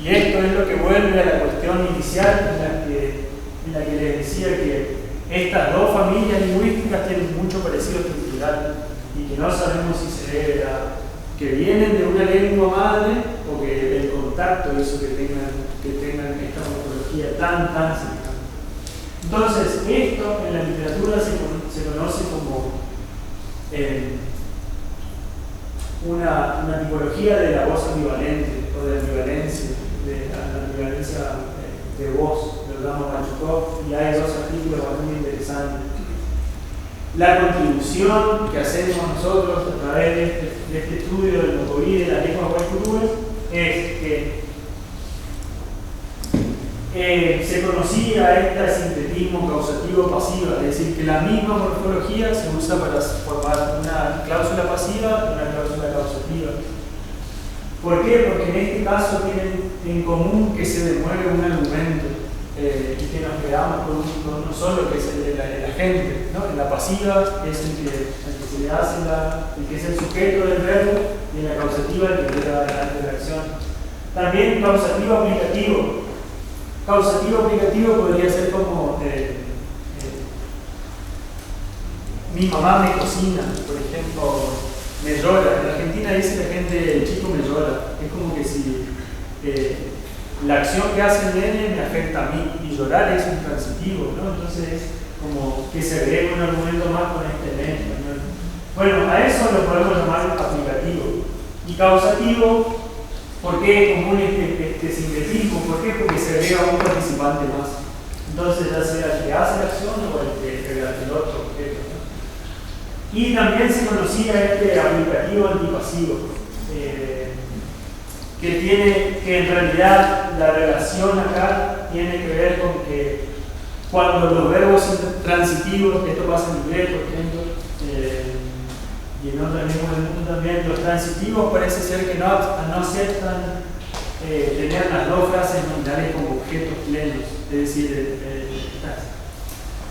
Y esto es lo que vuelve a la cuestión inicial en la que les decía que estas dos familias lingüísticas tienen mucho parecido estructural y que no sabemos si se debe a que vienen de una lengua madre o que el contacto hizo que tengan esta morfología tan cercana. Entonces, esto en la literatura se conoce como una tipología de la voz ambivalente o de ambivalencia, la ambivalencia de voz, lo llama Machukov, y hay dos artículos muy interesantes. La contribución que hacemos nosotros a través de este estudio del Mocoví de las lenguas guaycurúes es que se conocía este sintetismo causativo-pasiva, es decir, que la misma morfología se usa para formar una cláusula pasiva y una cláusula causativa. ¿Por qué? Porque en este caso tienen en común que se demueve un argumento y que nos quedamos con uno solo, que es el de la gente, ¿no? En la pasiva es el que se le hace el que es el sujeto del verbo, y en la causativa el que lleva adelante la acción. También causativo aplicativo. Causativo aplicativo podría ser como mi mamá me cocina, por ejemplo, me llora. En Argentina dice la gente, el chico me llora. Es como que si la acción que hace el nene me afecta a mí, y llorar es un transitivo, ¿no? Entonces es como que se agrega un argumento más con este elemento, ¿no? Bueno, a eso lo podemos llamar aplicativo. Y causativo, ¿por qué es común este sincretismo? ¿Por qué? Porque se agrega un participante más. Entonces, ya sea el que hace la acción o el otro objeto, ¿no? Y también se conocía este aplicativo antipasivo, que en realidad la relación acá tiene que ver con que cuando los verbos transitivos, esto pasa en inglés, por ejemplo, y en otras lenguas del mundo también, los transitivos parece ser que no aceptan tener las dos frases nominales como objetos plenos, es decir,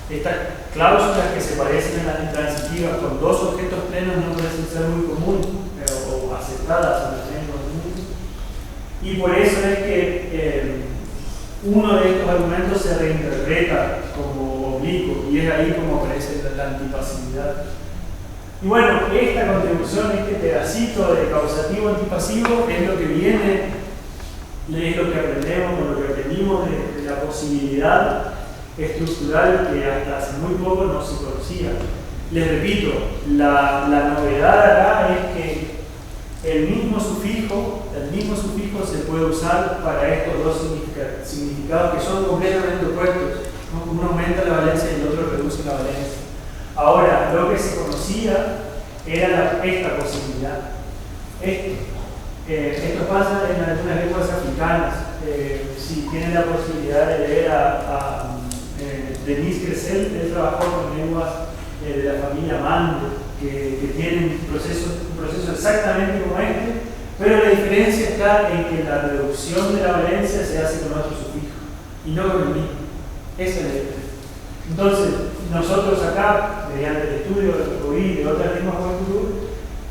estas cláusulas que se parecen a las transitivas con dos objetos plenos no parecen ser muy comunes o aceptadas en las lenguas del mundo. Y por eso es que uno de estos argumentos se reinterpreta como oblicuo y es ahí como aparece la antipasividad. Y bueno, esta contribución, este pedacito de causativo antipasivo es lo que viene, es lo que aprendemos, o lo que aprendimos de la posibilidad estructural que hasta hace muy poco no se conocía. Les repito, la novedad acá es que el mismo sufijo se puede usar para estos dos significados que son completamente opuestos, ¿no? Uno aumenta la valencia y el otro reduce la valencia. Ahora, lo que se conocía era esta posibilidad. Esto pasa en algunas lenguas africanas. Si tienen la posibilidad de leer a Denis Gressel, él trabajó con lenguas de la familia Mande, que tienen un proceso exactamente como este, pero la diferencia está en que la reducción de la valencia se hace con otro sufijo y no con el mismo. Esa es la diferencia. Entonces, nosotros acá, mediante el estudio del COVID y de otras lenguas con futuro,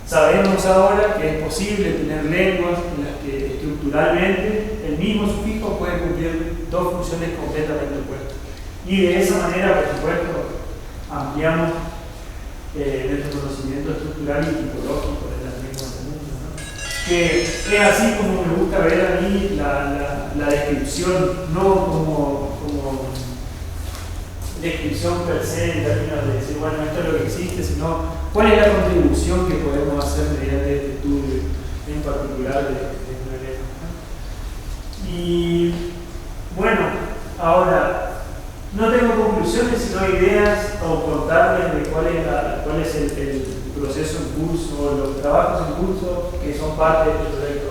sabemos ahora que es posible tener lenguas en las que estructuralmente el mismo sufijo puede cumplir dos funciones completamente opuestas. Y de esa manera, por supuesto, ampliamos nuestro conocimiento estructural y tipológico de las lenguas del mundo, ¿no? Que es así como me gusta ver a mí la descripción, no como descripción per se en términos de decir, bueno, esto es lo que existe, sino cuál es la contribución que podemos hacer mediante este estudio en particular de una lengua, ¿no? Y bueno, ahora no tengo conclusiones, sino ideas o contarles de cuál es el proceso en curso, los trabajos en curso que son parte de este proyecto.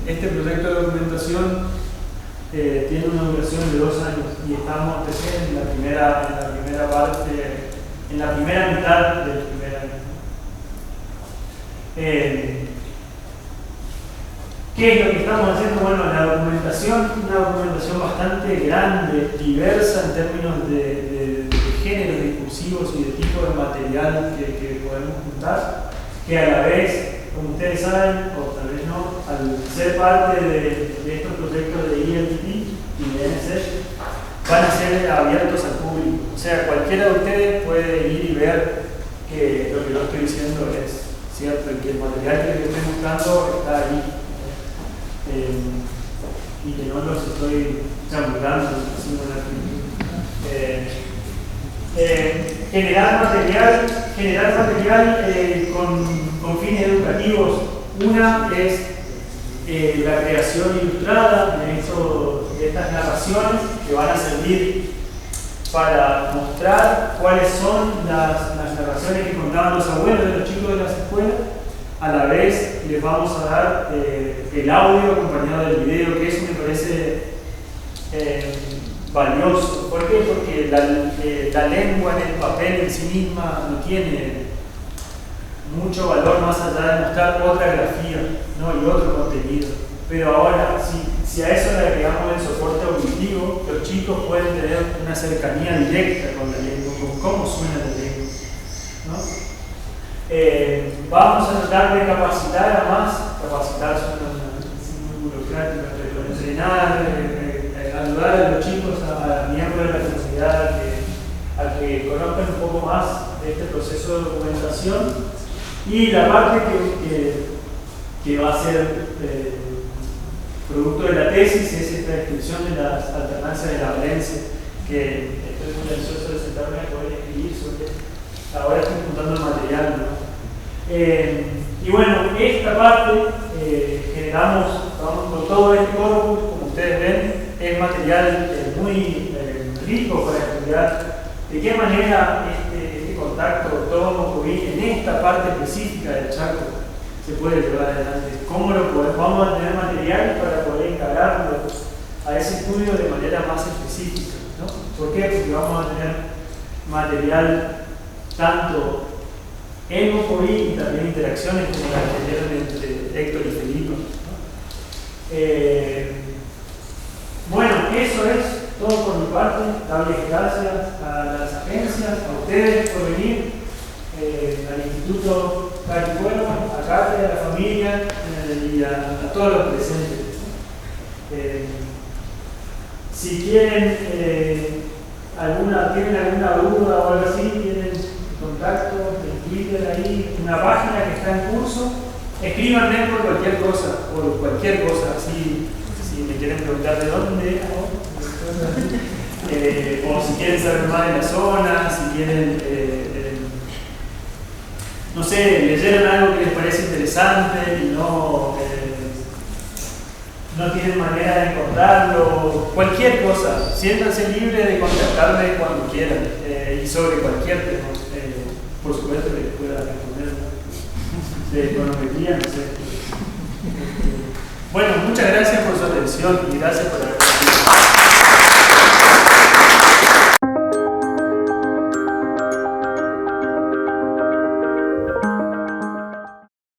Este proyecto de documentación tiene una duración de 2 años y estamos recién en la primera parte, en la primera mitad del primer año. ¿Qué es lo que estamos haciendo? Bueno, la documentación, una documentación bastante grande, diversa en términos de géneros discursivos y de tipo de material que podemos juntar, que a la vez, como ustedes saben, o tal vez no, al ser parte de estos proyectos de ILT y de NSF, van a ser abiertos al público. O sea, cualquiera de ustedes puede ir y ver que lo que yo estoy diciendo es cierto y que el material que les estoy mostrando está ahí. Y que no los estoy chamulando, generar material con fines educativos. Una es la creación ilustrada de estas narraciones que van a servir para mostrar cuáles son las narraciones que contaban los abuelos de los chicos de las escuelas. A la vez les vamos a dar el audio acompañado del video, que eso me parece valioso. ¿Por qué? Porque la lengua en el papel en sí misma no tiene mucho valor más allá de mostrar otra grafía, ¿no? Y otro contenido. Pero ahora, si a eso le agregamos el soporte auditivo, los chicos pueden tener una cercanía directa con la lengua, con cómo suena la lengua, ¿no? Vamos a tratar de capacitar suena muy burocrático, pero entrenar, ayudar a los chicos, a miembros de la comunidad a que conozcan un poco más de este proceso de documentación. Y la parte que va a ser producto de la tesis es esta descripción de las alternancias de la valencia, que estoy muy ansioso de sentarme a poder escribir sobre. Ahora estoy juntando el material, ¿no? Y bueno, esta parte generamos con todo este corpus, como ustedes ven, es es material muy rico para estudiar de qué manera este contacto tomo-COVID en esta parte específica del Chaco se puede llevar adelante. ¿Cómo lo vamos a tener material para poder encararlo a ese estudio de manera más específica, ¿no? ¿Por qué? Porque vamos a tener material tanto en COVID y también interacciones como las que tuvieron entre Héctor y Felipe, ¿no? Bueno, eso es todo por mi parte. Darles gracias a las agencias, a ustedes por venir, al Instituto Carifuero, a Cate, a la familia y a todos los presentes. Si quieren tienen alguna duda o algo así, tienen contacto en Twitter ahí, una página que está en curso. Escríbanme por cualquier cosa, así, si me quieren preguntar de dónde, o si quieren saber más de la zona, si quieren, no sé, leyeron algo que les parece interesante y no tienen manera de encontrarlo, cualquier cosa, siéntanse libres de contactarme cuando quieran y sobre cualquier tema, por supuesto que les pueda responder de econometría, no sé. Bueno, muchas gracias por su atención y gracias por haber venido.